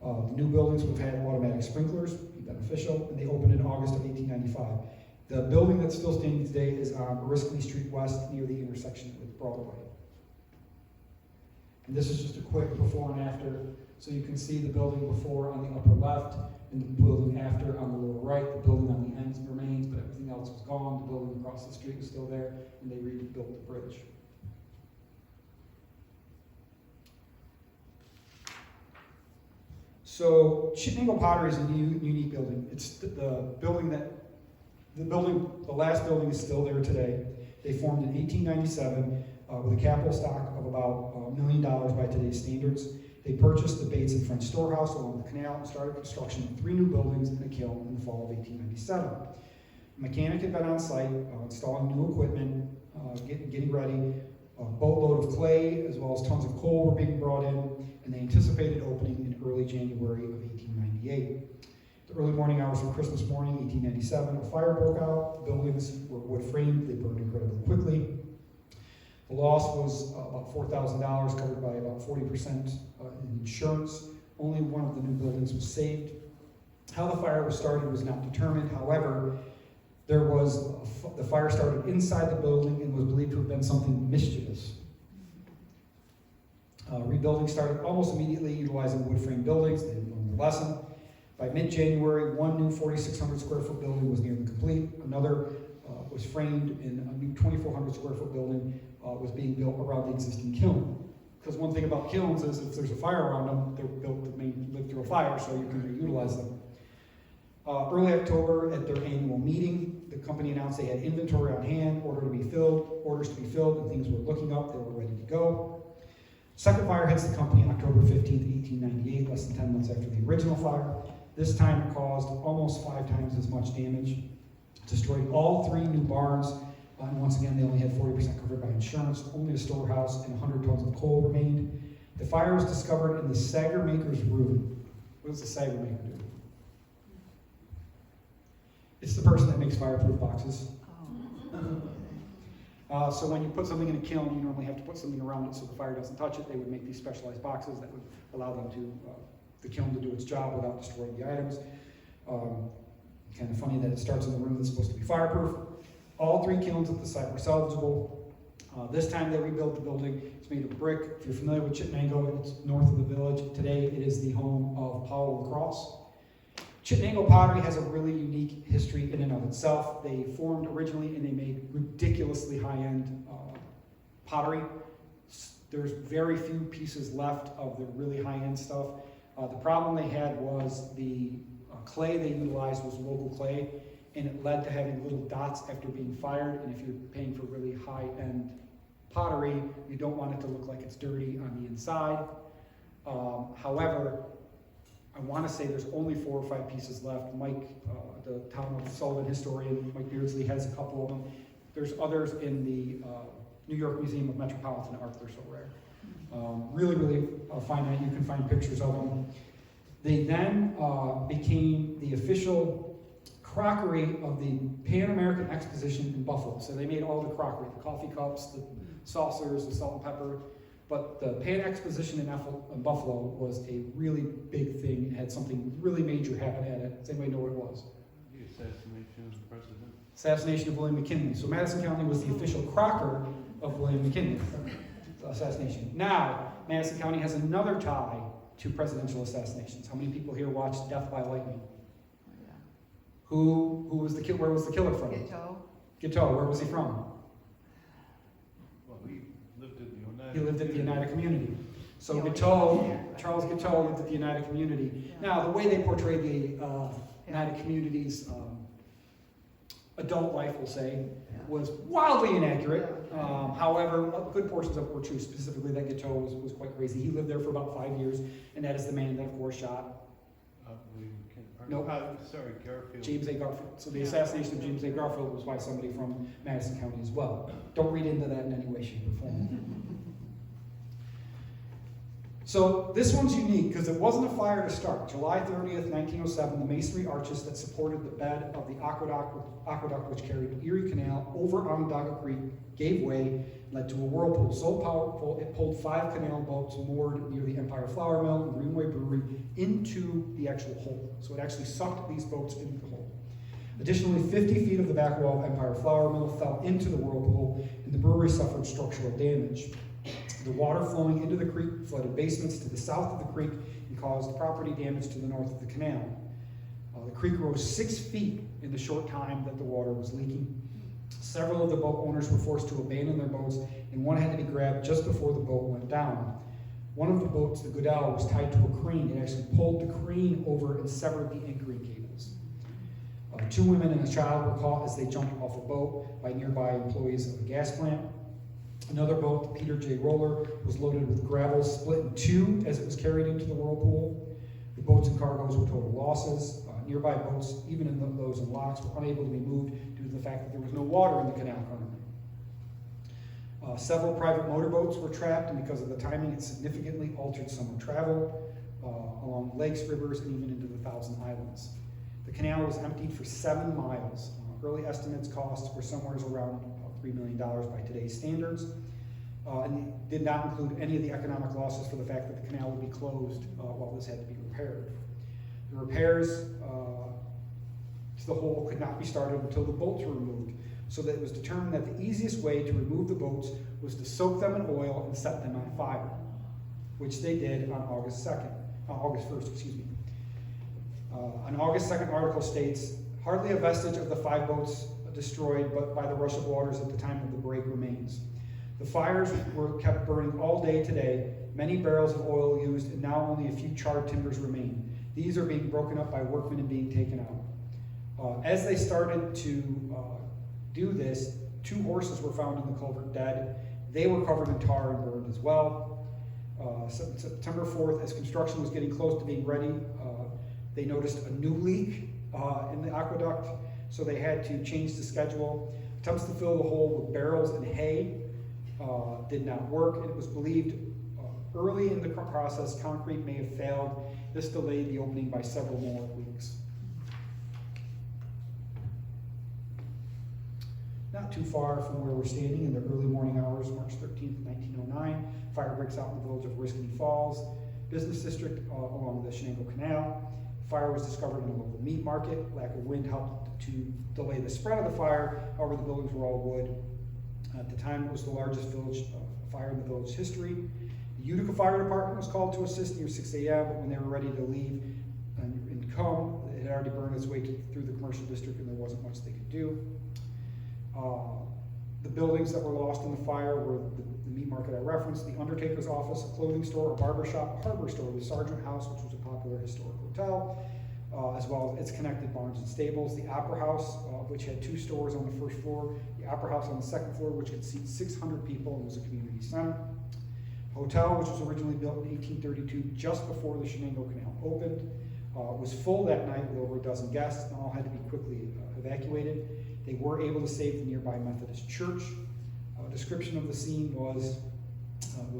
The new buildings would have had automatic sprinklers, be beneficial, and they opened in August of 1895. The building that's still standing today is on Oriskany Street West near the intersection with Broadway. And this is just a quick before and after. So you can see the building before on the upper left and the building after on the lower right. The building on the ends remains, but everything else was gone. The building across the street was still there, and they rebuilt the bridge. So Chittenango Pottery is a unique building. It's the last building is still there today. They formed in 1897 with a capital stock of about $1 million by today's standards. They purchased the Bates and French storehouse along the canal and started construction of 3 new buildings and a kiln in the fall of 1897. A mechanic had been on site installing new equipment, getting ready. A boatload of clay as well as tons of coal were being brought in, and they anticipated opening in early January of 1898. The early morning hours of Christmas morning, 1897, a fire broke out. The buildings were wood framed. They burned incredibly quickly. The loss was about $4,000, covered by about 40% in insurance. Only one of the new buildings was saved. How the fire was started was not determined. However, the fire started inside the building and was believed to have been something mischievous. Rebuilding started almost immediately, utilizing wood frame buildings. They didn't learn their lesson. By mid-January, 1 new 4,600 square foot building was nearly complete. Another was framed, and a new 2,400 square foot building was being built around the existing kiln. Because one thing about kilns is if there's a fire around them, they're built to live through a fire, so you can reutilize them. Early October, at their annual meeting, the company announced they had inventory on hand, orders to be filled, and things were looking up. They were ready to go. Second fire hits the company October 15th, 1898, less than 10 months after the original fire. This time it caused almost 5 times as much damage. Destroyed all 3 new barns, and once again, they only had 40% covered by insurance. Only a storehouse and 100 tons of coal remained. The fire was discovered in the sagger maker's room. What does the sagger maker do? It's the person that makes fireproof boxes. So when you put something in a kiln, you normally have to put something around it so the fire doesn't touch it. They would make these specialized boxes that would allow them to, the kiln to do its job without destroying the items. Kind of funny that it starts in the room that's supposed to be fireproof. All 3 kilns at the site were salvageable. This time they rebuilt the building. It's made of brick. If you're familiar with Chittenango, it's north of the village. Today it is the home of Powell Lacrosse. Chittenango pottery has a really unique history in and of itself. They formed originally and they made ridiculously high-end pottery. There's very few pieces left of the really high-end stuff. The problem they had was the clay they utilized was local clay, and it led to having little dots after being fired. And if you're paying for really high-end pottery, you don't want it to look like it's dirty on the inside. However, I want to say there's only 4 or 5 pieces left. Mike, the town of Sullivan historian, Mike Beardsley, has a couple of them. There's others in the New York Museum of Metropolitan Art. They're so rare. Really, really fine. You can find pictures of them. They then became the official crockery of the Pan American Exposition in Buffalo. So they made all the crockery, the coffee cups, the saucers, the salt and pepper. But the Pan Exposition in Buffalo was a really big thing. It had something really major happen at it. Does anybody know what it was? The assassination of the president. Assassination of William McKinley. So Madison County was the official crocker of William McKinley. Assassination. Now, Madison County has another tie to presidential assassinations. How many people here watched Death by Lightning? Yeah. Who was the killer? Where was the killer from? Ghetto. Giteau. Where was he from? Well, he lived in the Oneida. He lived at the Oneida community. So Yeah, Giteau, Charles Giteau lived at the Oneida community. Yeah. Now, the way they portray the Oneida community's adult life, we'll say, Yeah. was wildly inaccurate. Yeah. However, good portions of it were true, specifically that Giteau was quite crazy. He lived there for about 5 years, and that is the man that, of course, shot William McKinley. Nope. Sorry, Garfield. James A. Garfield. So the Yeah. assassination of James A. Garfield was by somebody from Madison County as well. Don't read into that in any way, shape, or form. So this one's unique because it wasn't a fire to start. July 30th, 1907, the masonry arches that supported the bed of the aqueduct which carried Erie Canal over Onondaga Creek gave way and led to a whirlpool so powerful it pulled 5 canal boats moored near the Empire Flour Mill and Greenway Brewery into the actual hole. So it actually sucked these boats into the hole. Additionally, 50 feet of the back wall of Empire Flour Mill fell into the whirlpool and the brewery suffered structural damage. The water flowing into the creek flooded basements to the south of the creek and caused property damage to the north of the canal. The creek rose 6 feet in the short time that the water was leaking. Several of the boat owners were forced to abandon their boats, and one had to be grabbed just before the boat went down. One of the boats, the Goodell, was tied to a crane. It actually pulled the crane over and severed the anchoring cables. 2 women and a child were caught as they jumped off a boat by nearby employees of a gas plant. Another boat, the Peter J. Roller, was loaded with gravel, split in 2 as it was carried into the whirlpool. The boats and cargoes were total losses. Nearby boats, even in those in locks, were unable to be moved due to the fact that there was no water in the canal currently. Several private motorboats were trapped, and because of the timing, it significantly altered summer travel along lakes, rivers, and even into the Thousand Islands. The canal was emptied for 7 miles. Early estimates costs were somewhere around $3 million by today's standards, and did not include any of the economic losses for the fact that the canal would be closed while this had to be repaired. The repairs to the hole could not be started until the boats were removed, so that it was determined that the easiest way to remove the boats was to soak them in oil and set them on fire, which they did on August 1st, excuse me. An August 2nd article states, hardly a vestige of the 5 boats destroyed, but by the rush of waters at the time of the break remains. The fires were kept burning all day today, many barrels of oil used, and now only a few charred timbers remain. These are being broken up by workmen and being taken out. As they started to do this, 2 horses were found in the culvert dead. They were covered in tar and burned as well. September 4th, as construction was getting close to being ready, they noticed a new leak in the aqueduct, so they had to change the schedule. Attempts to fill the hole with barrels and hay did not work, and it was believed early in the process concrete may have failed. This delayed the opening by several more weeks. Not too far from where we're standing in the early morning hours, March 13th, 1909, fire breaks out in the village of Risking Falls Business District along the Shenango Canal. Fire was discovered in a local meat market. Lack of wind helped to delay the spread of the fire. However, the buildings were all wood. At the time, it was the largest village fire in the village history. The Utica Fire Department was called to assist near 6 a.m., but when they were ready to leave and come, it had already burned its way through the commercial district, and there wasn't much they could do. The buildings that were lost in the fire were the meat market I referenced, the undertaker's office, a clothing store, a barber shop, a harbor store, the Sergeant House, which was a popular historic hotel, as well as its connected barns and stables, the Opera House, which had 2 stores on the first floor, the Opera House on the second floor, which could seat 600 people and was a community center. Hotel, which was originally built in 1832, just before the Shenango Canal opened, was full that night with over a dozen guests, and all had to be quickly evacuated. They were able to save the nearby Methodist church. A description of the scene was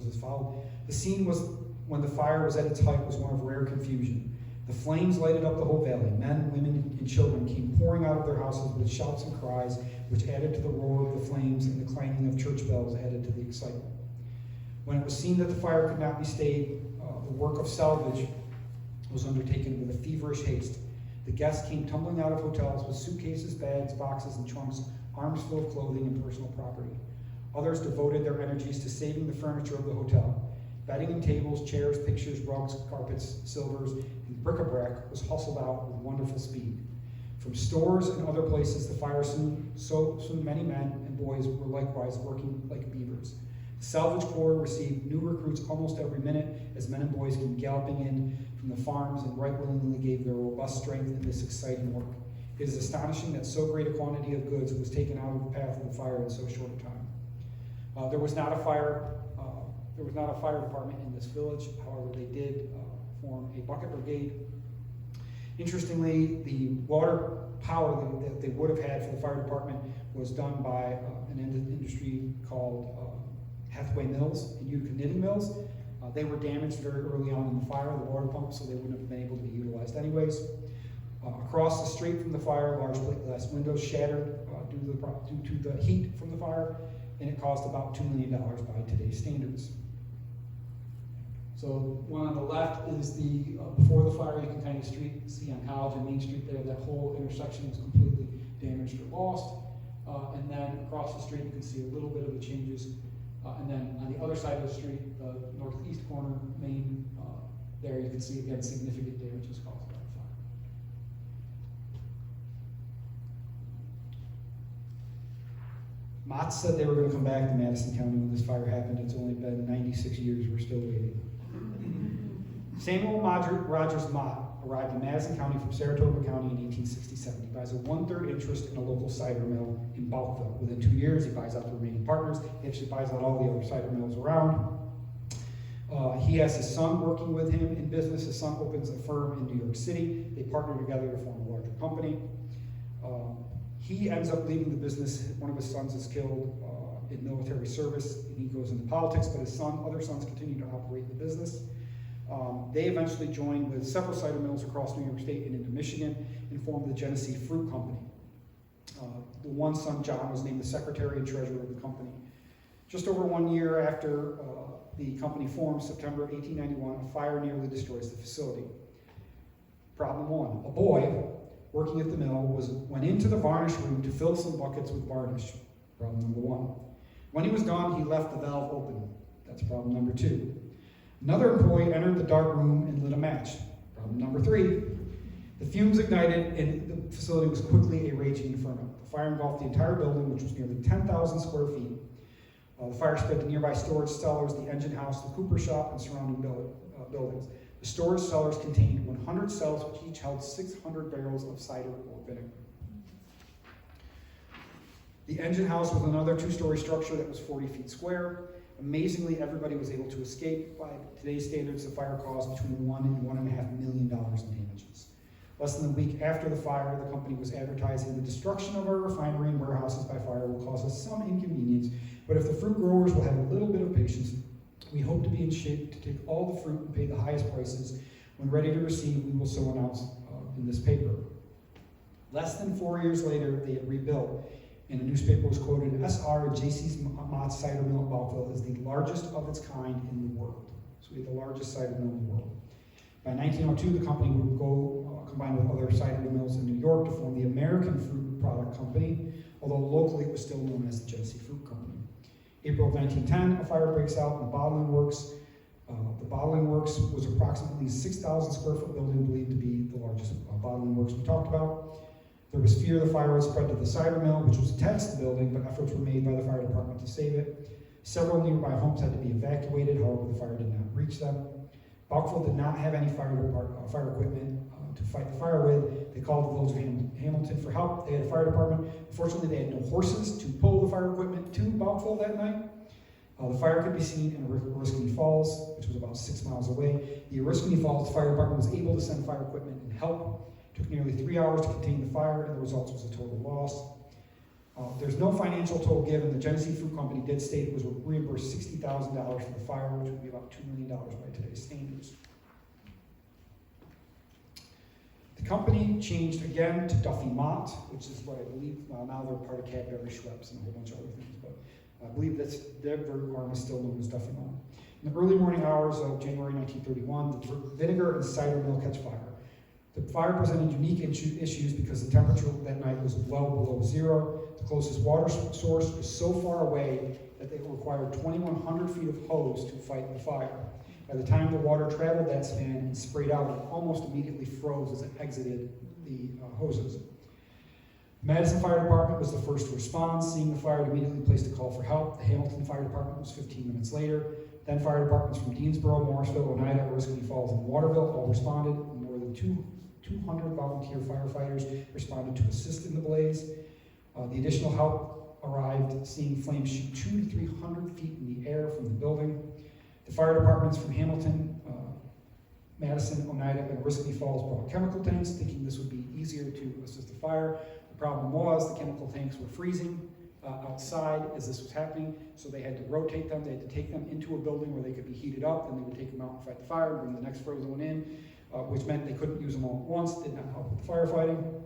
as follows. The scene was, when the fire was at its height, was one of rare confusion. The flames lighted up the whole valley. Men, women, and children came pouring out of their houses with shouts and cries, which added to the roar of the flames, and the clanging of church bells added to the excitement. When it was seen that the fire could not be stayed, the work of salvage was undertaken with a feverish haste. The guests came tumbling out of hotels with suitcases, bags, boxes, and trunks, arms full of clothing and personal property. Others devoted their energies to saving the furniture of the hotel. Bedding and tables, chairs, pictures, rugs, carpets, silvers, and bric-a-brac was hustled out with wonderful speed. From stores and other places, the fire soon many men and boys were likewise working like beavers. The salvage corps received new recruits almost every minute as men and boys came galloping in from the farms and right willingly gave their robust strength in this exciting work. It is astonishing that so great a quantity of goods was taken out of the path of the fire in so short a time. There was not a fire department in this village. However, they did form a bucket brigade. Interestingly, the water power that they would have had for the fire department was done by an industry called Hathaway Mills and Utica Knitting Mills. They were damaged very early on in the fire, the water pumps, so they wouldn't have been able to be utilized anyways. Across the street from the fire, large plate glass windows shattered due to the heat from the fire, and it cost about $2 million by today's standards. So one on the left is the before the fire. You can kind of see on College and Main Street there, that whole intersection was completely damaged or lost. And then across the street, you can see a little bit of the changes. And then on the other side of the street, the northeast corner, Main, there you can see again significant damages caused by the fire. Mott said they were going to come back to Madison County when this fire happened. It's only been 96 years. We're still waiting. Samuel Rogers Mott arrived in Madison County from Saratoga County in 1867. He buys a 1/3 interest in a local cider mill in Bulkville. Within 2 years, he buys out the remaining partners. He actually buys out all the other cider mills around. He has his son working with him in business. His son opens a firm in New York City. They partner together to form a larger company. He ends up leaving the business. One of his sons is killed in military service, and he goes into politics, but his other sons continue to operate the business. They eventually joined with several cider mills across New York State and into Michigan and formed the Genesee Fruit Company. The one son, John, was named the secretary and treasurer of the company. Just over 1 year after the company formed, September 1891, a fire nearly destroys the facility. Problem one, a boy working at the mill went into the varnish room to fill some buckets with varnish. Problem number one. When he was done, he left the valve open. That's problem number two. Another employee entered the dark room and lit a match. Problem number three. The fumes ignited and the facility was quickly a raging inferno. The fire engulfed the entire building, which was nearly 10,000 square feet. The fire spread to nearby storage cellars, the engine house, the cooper shop, and surrounding buildings. The storage cellars contained 100 cells, which each held 600 barrels of cider or vinegar. The engine house was another 2-story structure that was 40 feet square. Amazingly, everybody was able to escape. By today's standards, the fire caused between $1 and $1.5 million in damages. Less than a week after the fire, the company was advertising the destruction of our refinery and warehouses by fire will cause us some inconvenience, but if the fruit growers will have a little bit of patience, we hope to be in shape to take all the fruit and pay the highest prices. When ready to receive, we will so announce in this paper. Less than 4 years later, they had rebuilt, and a newspaper was quoted, S.R. J.C. Mott's cider mill at Bulkville is the largest of its kind in the world. So we have the largest cider mill in the world. By 1902, the company would go combine with other cider mills in New York to form the American Fruit Product Company, although locally it was still known as the Genesee Fruit Company. April of 1910, a fire breaks out in the bottling works. The bottling works was approximately 6,000 square foot building, believed to be the largest bottling works we talked about. There was fear the fire would spread to the cider mill, which was attached to the building, but efforts were made by the fire department to save it. Several nearby homes had to be evacuated, however, the fire did not reach them. Bulkville did not have any fire equipment to fight the fire with. They called the village of Hamilton for help. They had a fire department. Unfortunately, they had no horses to pull the fire equipment to Bulkville that night. The fire could be seen in Oriskany Falls, which was about 6 miles away. The Oriskany Falls Fire Department was able to send fire equipment and help. It took nearly 3 hours to contain the fire, and the result was a total loss. There's no financial total given. The Genesee Fruit Company did state it was reimbursed $60,000 for the fire, which would be about $2 million by today's standards. The company changed again to Duffy Mott, which is what I believe, well, now they're part of Cadbury Schweppes and a whole bunch of other things, but I believe that's, their arm is still known as Duffy Mott. In the early morning hours of January 1931, the vinegar and cider mill catch fire. The fire presented unique issues because the temperature that night was well below zero. The closest water source was so far away that they required 2,100 feet of hose to fight the fire. By the time the water traveled that span and sprayed out, it almost immediately froze as it exited the hoses. The Madison Fire Department was the first to respond. Seeing the fire, it immediately placed a call for help. The Hamilton Fire Department was 15 minutes later. Then fire departments from Deansboro, Morrisville, Oneida, Oriskany Falls, and Waterville all responded. And more than 200 volunteer firefighters responded to assist in the blaze. The additional help arrived, seeing flames shoot 200 to 300 feet in the air from the building. The fire departments from Hamilton, Madison, Oneida, and Oriskany Falls brought chemical tanks, thinking this would be easier to assist the fire. The problem was the chemical tanks were freezing outside as this was happening, so they had to rotate them. They had to take them into a building where they could be heated up, and they would take them out and fight the fire and bring the next frozen one in, which meant they couldn't use them all at once, did not help with the firefighting.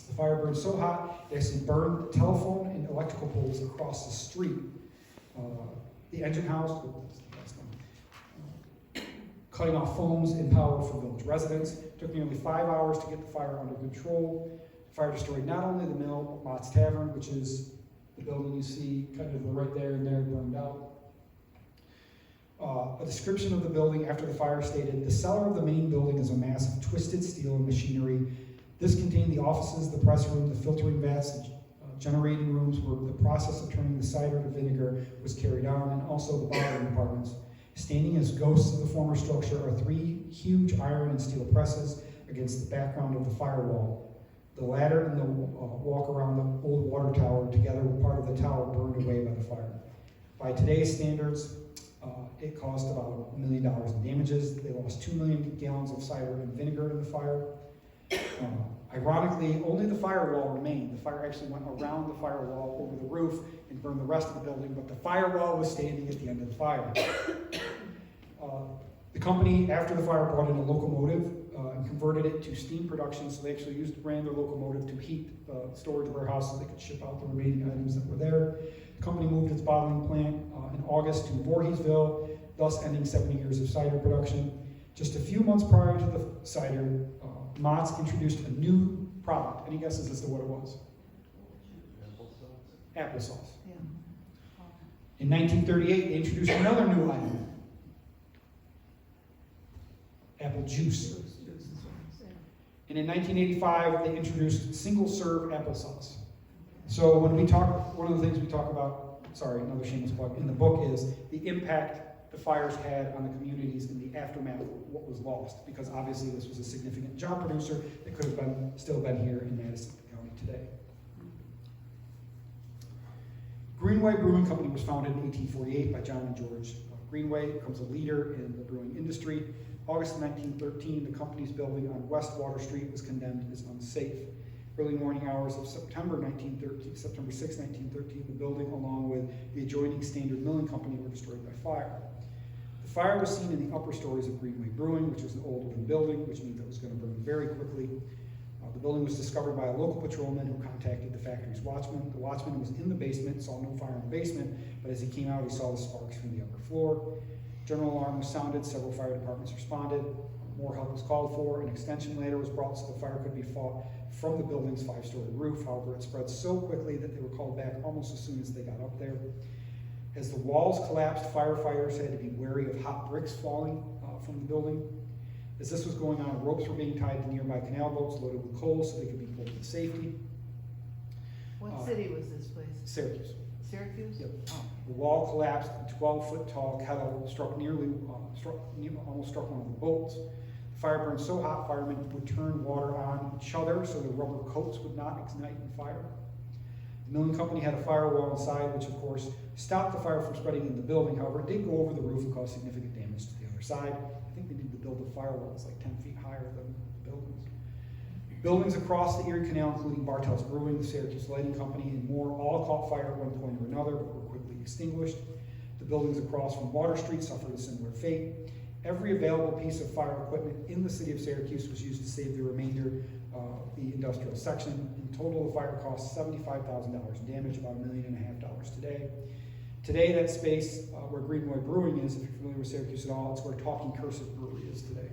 The fire burned so hot, they actually burned the telephone and electrical poles across the street. The engine house, cutting off phones and power for village residents. It took nearly 5 hours to get the fire under control. The fire destroyed not only the mill, but Mott's Tavern, which is the building you see kind of right there and there burned out. A description of the building after the fire stated, the cellar of the main building is a mass of twisted steel and machinery. This contained the offices, the press room, the filtering vats, the generating rooms where the process of turning the cider to vinegar was carried on, and also the bottling departments. Standing as ghosts of the former structure are 3 huge iron and steel presses against the background of the firewall. The ladder and the walk around the old water tower together with part of the tower burned away by the fire. By today's standards, it cost about $1 million in damages. They lost 2 million gallons of cider and vinegar in the fire. Ironically, only the firewall remained. The fire actually went around the firewall over the roof and burned the rest of the building, but the firewall was standing at the end of the fire. The company, after the fire, brought in a locomotive and converted it to steam production, so they actually ran their locomotive to heat the storage warehouse so they could ship out the remaining items that were there. The company moved its bottling plant in August to Voorheesville, thus ending 70 years of cider production. Just a few months prior to the cider, Mott's introduced a new product. Any guesses as to what it was? Applesauce. Yeah. In 1938, they introduced another new item. Apple juice. And in 1985, they introduced single-serve applesauce. So when we talk, one of the things we talk about, sorry, another shameless plug, in the book is the impact the fires had on the communities in the aftermath of what was lost, because obviously this was a significant job producer that could have still been here in Madison County today. Greenway Brewing Company was founded in 1848 by John and George Greenway. It becomes a leader in the brewing industry. August 1913, the company's building on West Water Street was condemned as unsafe. Early morning hours of September 6, 1913, the building along with the adjoining Standard Milling Company were destroyed by fire. The fire was seen in the upper stories of Greenway Brewing, which was an old wooden building, which means it was going to burn very quickly. The building was discovered by a local patrolman who contacted the factory's watchman. The watchman was in the basement, saw no fire in the basement, but as he came out, he saw the sparks from the upper floor. General alarm was sounded, several fire departments responded, more help was called for, an extension ladder was brought so the fire could be fought from the building's 5-story roof. However, it spread so quickly that they were called back almost as soon as they got up there. As the walls collapsed, firefighters had to be wary of hot bricks falling from the building. As this was going on, ropes were being tied to nearby canal boats loaded with coal so they could be pulled to safety. What city was this place? Syracuse. Syracuse? Yep. Oh. The wall collapsed, a 12-foot tall kettle almost struck one of the boats. The fire burned so hot, firemen would turn water on each other so the rubber coats would not ignite in fire. The milling company had a firewall inside, which of course stopped the fire from spreading in the building. However, it did go over the roof and cause significant damage to the other side. I think they needed to build a firewall that's like 10 feet higher than the buildings. Buildings across the Erie Canal, including Bartell's Brewing, the Syracuse Lighting Company, and more, all caught fire at one point or another, but were quickly extinguished. The buildings across from Water Street suffered a similar fate. Every available piece of fire equipment in the city of Syracuse was used to save the remainder of the industrial section. In total, the fire cost $75,000 in damage, about $1.5 million today. Today, that space where Greenway Brewing is, if you're familiar with Syracuse at all, it's where Talking Cursive Brewery is today.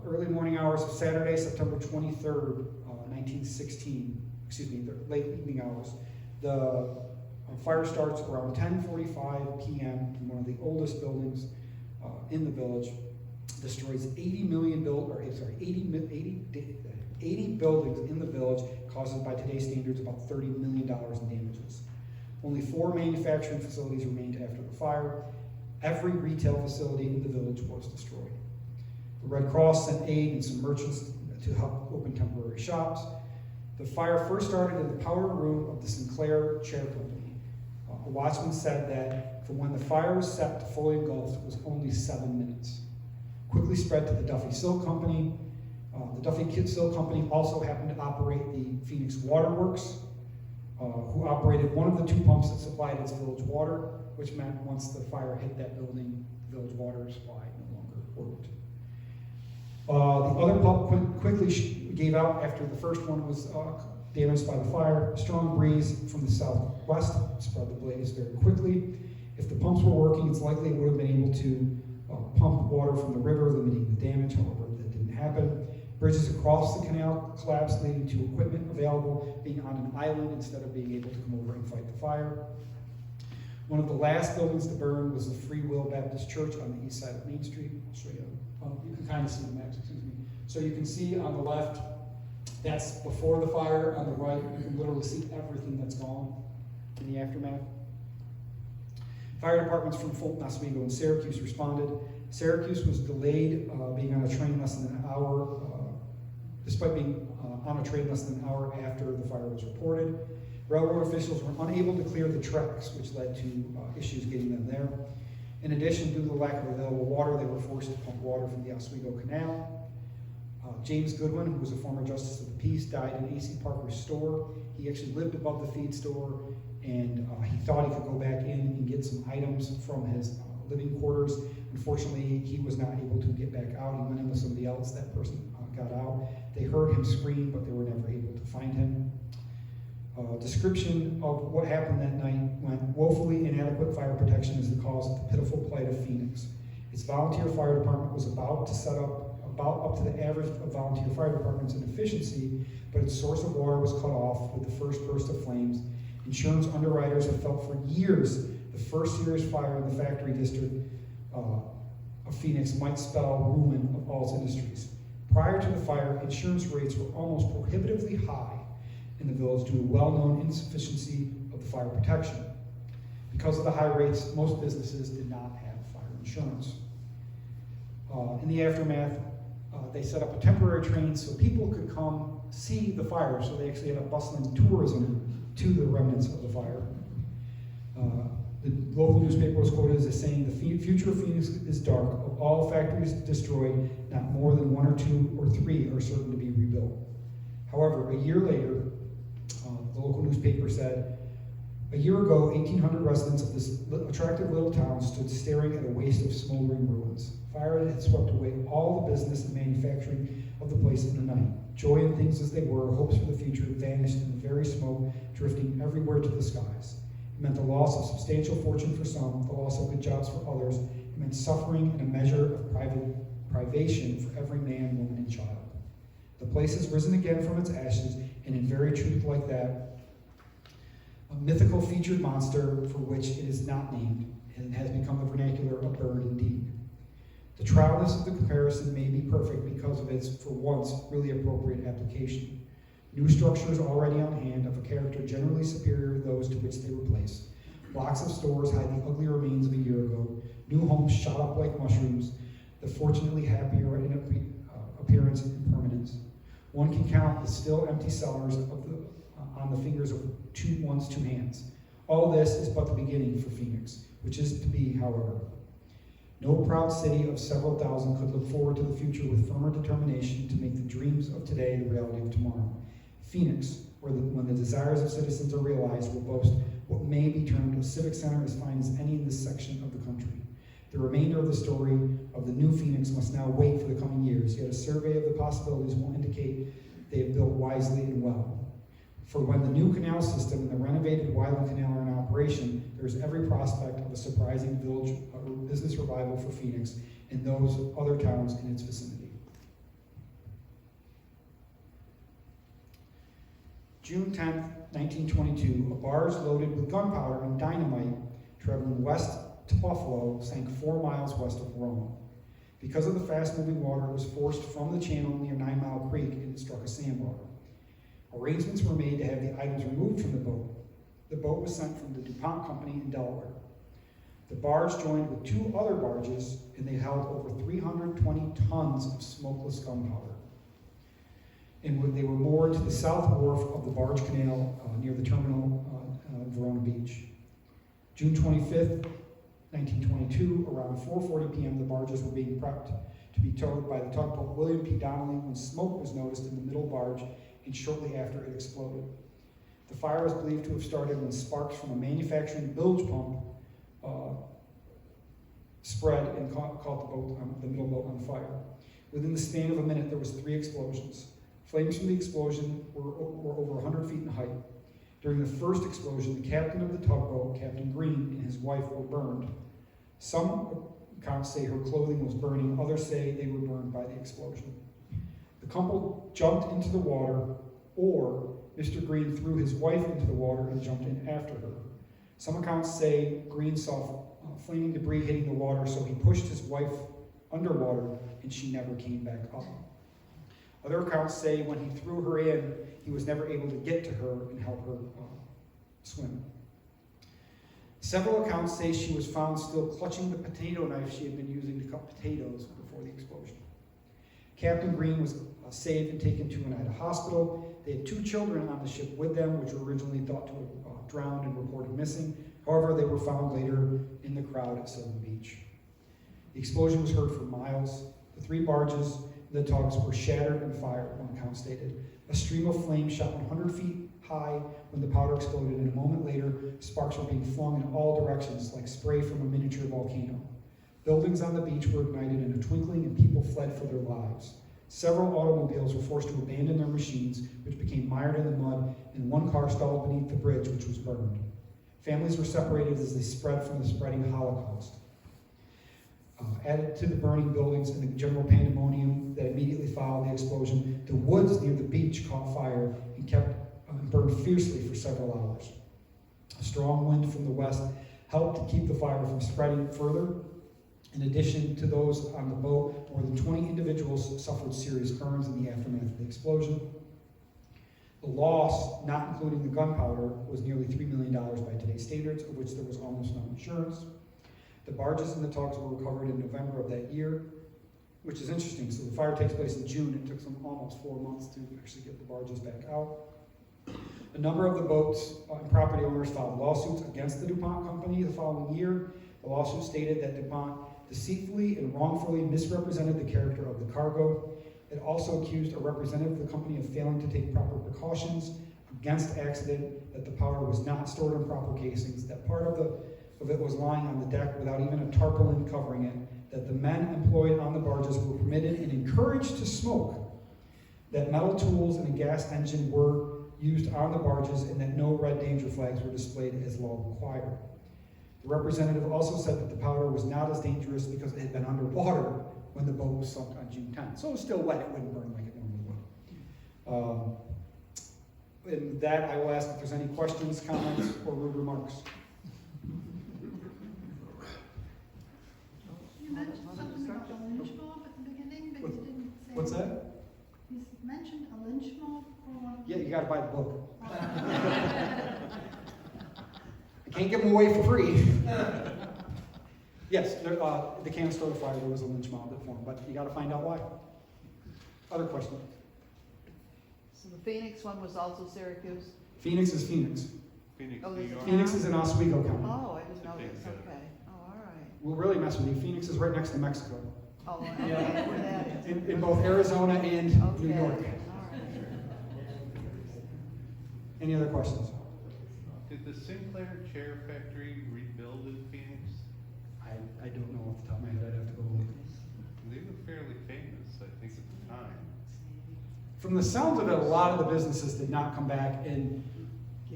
Early morning hours of Saturday, September 23rd, 1916, excuse me, the late evening hours. The fire starts around 10:45 p.m. in one of the oldest buildings in the village. Destroys 80 buildings in the village, causes by today's standards about $30 million in damages. Only 4 manufacturing facilities remained after the fire. Every retail facility in the village was destroyed. The Red Cross sent aid and some merchants to help open temporary shops. The fire first started in the power room of the Sinclair Chair Company. A watchman said that from when the fire was set to fully engulfed, it was only 7 minutes. Quickly spread to the Duffy Silk Company. The Duffy Silk Company also happened to operate the Phoenix Waterworks, who operated one of the 2 pumps that supplied its village water, which meant once the fire hit that building, the village water supply no longer worked. The other pump quickly gave out after the first one was damaged by the fire. A strong breeze from the southwest spread the blaze very quickly. If the pumps were working, it's likely it would have been able to pump water from the river, limiting the damage. However, that didn't happen. Bridges across the canal collapsed, leading to equipment available being on an island instead of being able to come over and fight the fire. One of the last buildings to burn was the Free Will Baptist Church on the east side of Main Street. I'll show you. You can kind of see the maps, excuse me. So you can see on the left, that's before the fire. On the right, you can literally see everything that's gone in the aftermath. Fire departments from Fulton, Oswego, and Syracuse responded. Syracuse was delayed being on a train less than an hour, despite being on a train less than an hour after the fire was reported. Railroad officials were unable to clear the tracks, which led to issues getting them there. In addition, due to the lack of available water, they were forced to pump water from the Oswego Canal. James Goodwin, who was a former justice of the peace, died in A.C. Parker's store. He actually lived above the feed store, and he thought he could go back in and get some items from his living quarters. Unfortunately, he was not able to get back out. He went in with somebody else. That person got out. They heard him scream, but they were never able to find him. Description of what happened that night went: woefully inadequate fire protection is the cause of the pitiful plight of Phoenix. Its volunteer fire department was about up to the average of volunteer fire departments in efficiency, but its source of water was cut off with the first burst of flames. Insurance underwriters have felt for years the first serious fire in the factory district of Phoenix might spell ruin of all its industries. Prior to the fire, insurance rates were almost prohibitively high in the village due to well-known insufficiency of the fire protection. Because of the high rates, most businesses did not have fire insurance. In the aftermath, they set up a temporary train so people could come see the fire, so they actually had a bustling tourism to the remnants of the fire. The local newspaper was quoted as saying, "The future of Phoenix is dark. Of all factories destroyed, not more than 1 or 2 or 3 are certain to be rebuilt." However, a year later, the local newspaper said, "A year ago, 1,800 residents of this attractive little town stood staring at a waste of smoldering ruins. Fire had swept away all the business and manufacturing of the place in the night. Joy in things as they were, hopes for the future vanished in the very smoke, drifting everywhere to the skies. It meant the loss of substantial fortune for some, the loss of good jobs for others. It meant suffering and a measure of privation for every man, woman, and child. The place has risen again from its ashes, and in very truth like that, a mythical featured monster for which it is not named, and has become the vernacular of bird indeed. The trowelness of the comparison may be perfect because of its, for once, really appropriate application. New structures already on hand of a character generally superior to those to which they replace. Blocks of stores hide the ugly remains of a year ago. New homes shot up like mushrooms, the fortunately happier in appearance and permanence. One can count the still empty cellars on the fingers of one's two hands. All this is but the beginning for Phoenix, which is to be, however. No proud city of several thousand could look forward to the future with firmer determination to make the dreams of today the reality of tomorrow. Phoenix, when the desires of citizens are realized, will boast what may be termed a civic center as fine as any in this section of the country. The remainder of the story of the new Phoenix must now wait for the coming years, yet a survey of the possibilities will indicate they have built wisely and well. For when the new canal system and the renovated Wyland Canal are in operation, there is every prospect of a surprising village business revival for Phoenix and those other towns in its vicinity. June 10th, 1922, a barge loaded with gunpowder and dynamite traveling west to Buffalo sank 4 miles west of Rome. Because of the fast-moving water, it was forced from the channel near 9 Mile Creek and it struck a sandbar. Arrangements were made to have the items removed from the boat. The boat was sent from the DuPont Company in Delaware. The barge joined with 2 other barges, and they held over 320 tons of smokeless gunpowder. And they were moored to the south wharf of the barge canal near the terminal in Verona Beach. June 25th, 1922, around 4:40 p.m., the barges were being prepped to be towed by the tugboat William P. Donnelly when smoke was noticed in the middle barge and shortly after it exploded. The fire is believed to have started when sparks from a manufacturing bilge pump spread and caught the middle boat on fire. Within the span of a minute, there was 3 explosions. Flames from the explosion were over 100 feet in height. During the first explosion, the captain of the tugboat, Captain Green, and his wife were burned. Some accounts say her clothing was burning, others say they were burned by the explosion. The couple jumped into the water, or Mr. Green threw his wife into the water and jumped in after her. Some accounts say Green saw flaming debris hitting the water, so he pushed his wife underwater and she never came back up. Other accounts say when he threw her in, he was never able to get to her and help her swim. Several accounts say she was found still clutching the potato knife she had been using to cut potatoes before the explosion. Captain Green was saved and taken to Oneida Hospital. They had 2 children on the ship with them, which were originally thought to have drowned and reported missing. However, they were found later in the crowd at Silver Beach. The explosion was heard for miles. The 3 barges and the tugs were shattered and fired, one account stated. A stream of flame shot 100 feet high when the powder exploded, and a moment later, sparks were being flung in all directions like spray from a miniature volcano. Buildings on the beach were ignited in a twinkling, and people fled for their lives. Several automobiles were forced to abandon their machines, which became mired in the mud, and 1 car stalled beneath the bridge, which was burned. Families were separated as they spread from the spreading Holocaust. Added to the burning buildings and the general pandemonium that immediately followed the explosion, the woods near the beach caught fire and burned fiercely for several hours. A strong wind from the west helped to keep the fire from spreading further. In addition to those on the boat, more than 20 individuals suffered serious burns in the aftermath of the explosion. The loss, not including the gunpowder, was nearly $3 million by today's standards, of which there was almost no insurance. The barges and the tugs were recovered in November of that year, which is interesting. So the fire takes place in June. It took them almost 4 months to actually get the barges back out. A number of the boats and property owners filed lawsuits against the DuPont Company the following year. The lawsuit stated that DuPont deceitfully and wrongfully misrepresented the character of the cargo. It also accused a representative of the company of failing to take proper precautions against accident, that the powder was not stored in proper casings, that part of it was lying on the deck without even a tarpaulin covering it, that the men employed on the barges were permitted and encouraged to smoke, that metal tools and a gas engine were used on the barges, and that no red danger flags were displayed as law required. The representative also said that the powder was not as dangerous because it had been underwater when the boat was sunk on June 10th. So it was still wet, it wouldn't burn like it normally would. And that, I will ask if there's any questions, comments, or rude remarks. You mentioned something about a lynch mob at the beginning, but you didn't say. What's that? You mentioned a lynch mob for. Yeah, you gotta buy the book. I can't give them away for free. Yes, the Canals Store fire, there was a lynch mob that formed, but you gotta find out why. Other questions? So the Phoenix one was also Syracuse? Phoenix is Phoenix. Phoenix, Oh, New there's a York. Phoenix is in Oswego County. Oh, I didn't know It's a this, big, okay. Oh, all right. We'll really mess with you. Phoenix is right next to Mexico. Oh, okay, where that is. In both Arizona and New York. Okay, all right. Any other questions? Did the Sinclair Chair Factory rebuild in Phoenix? I don't know off the top of my head, I'd have to go look. They were fairly famous, I think, at the time. From the sounds of it, a lot of the businesses did not come back, and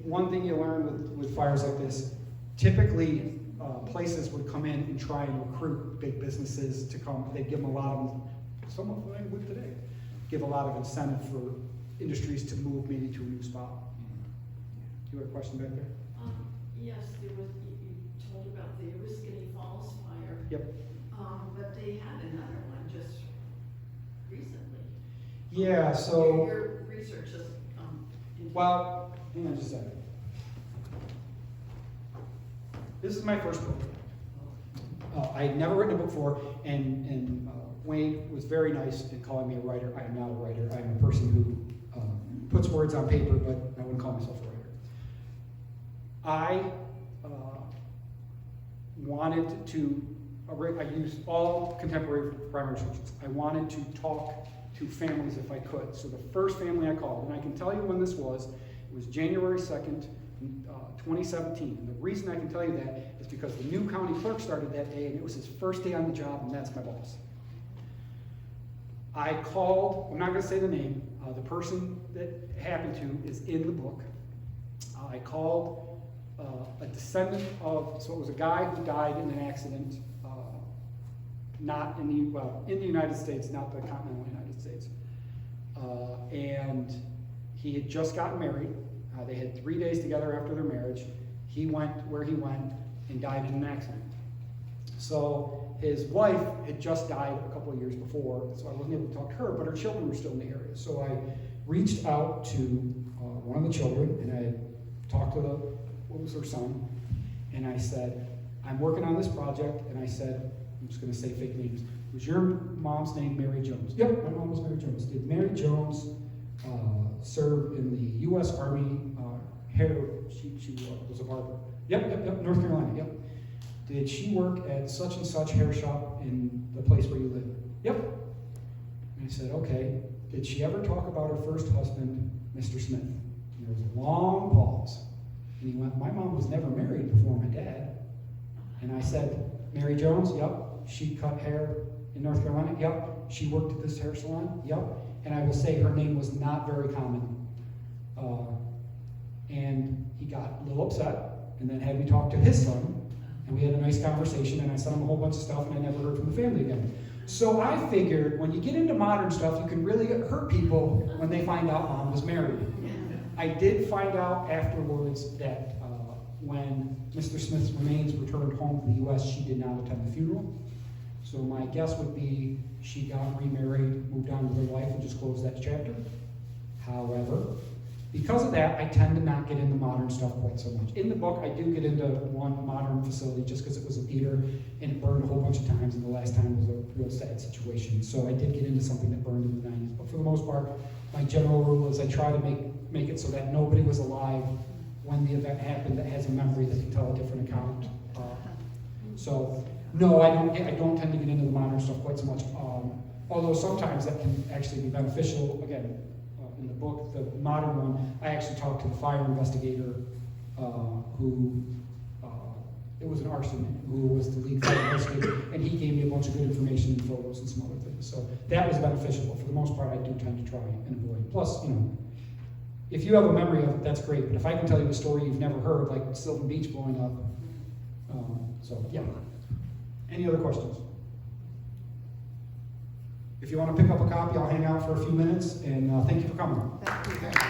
one thing you learn with fires like this, typically places would come in and try and recruit big businesses to come. They'd give them a lot of, some of them would today, give a lot of incentive for industries to move maybe to a new spot. You had a question back there? Yes, there was, you told about the Oriskany Falls fire. Yep. But they had another one just recently. Yeah, so, Your research has come into. well, hang on just a second. This is my first book. I had never written a book before, and Wayne was very nice in calling me a writer. I am not a writer. I am a person who puts words on paper, but I wouldn't call myself a writer. I wanted to, I used all contemporary primary sources. I wanted to talk to families if I could. So the first family I called, and I can tell you when this was, it was January 2nd, 2017. And the reason I can tell you that is because the new county clerk started that day, and it was his first day on the job, and that's my boss. I called, I'm not going to say the name, the person that it happened to is in the book. I called a descendant of, so it was a guy who died in an accident, not in the, well, in the United States, not the continental United States. And he had just gotten married. They had 3 days together after their marriage. He went where he went and died in an accident. So his wife had just died a couple of years before, so I wasn't able to talk to her, but her children were still in the area. So I reached out to one of the children, and I talked to what was her son, and I said, I'm working on this project, and I said, I'm just going to say fake names. Was your mom's name Mary Jones? Yep, my mom was Mary Jones. Did Mary Jones serve in the U.S. Army she was a barber? Yep, North Carolina, yep. Did she work at such and such hair shop in the place where you live? Yep. And I said, okay. Did she ever talk about her first husband, Mr. Smith? And there was a long pause. And he went, my mom was never married before my dad. And I said, Mary Jones? Yep. She cut hair in North Carolina? Yep. She worked at this hair salon? Yep. And I will say her name was not very common. And he got a little upset and then had me talk to his son. And we had a nice conversation, and I sent him a whole bunch of stuff, and I never heard from the family again. So I figured when you get into modern stuff, you can really hurt people when they find out mom was married. I did find out afterwards that when Mr. Smith's remains returned home to the U.S., she did not attend the funeral. So my guess would be she got remarried, moved on with her life, and just closed that chapter. However, because of that, I tend to not get into modern stuff quite so much. In the book, I do get into one modern facility just because it was a theater and it burned a whole bunch of times, and the last time was a real sad situation. So I did get into something that burned in the 90s. But for the most part, my general rule is I try to make it so that nobody was alive when the event happened that has a memory that can tell a different account. So no, I don't tend to get into the modern stuff quite so much. Although sometimes that can actually be beneficial. Again, in the book, the modern one, I actually talked to the fire investigator who, it was an arson, who was the lead fire investigator, and he gave me a bunch of good information and photos and some other things. So that was beneficial, but for the most part, I do tend to try and avoid. Plus, if you have a memory of it, that's great, but if I can tell you a story you've never heard, like Sylvan Beach blowing up, so yeah. Any other questions? If you want to pick up a copy, I'll hang out for a few minutes, and thank you for coming. Thank you.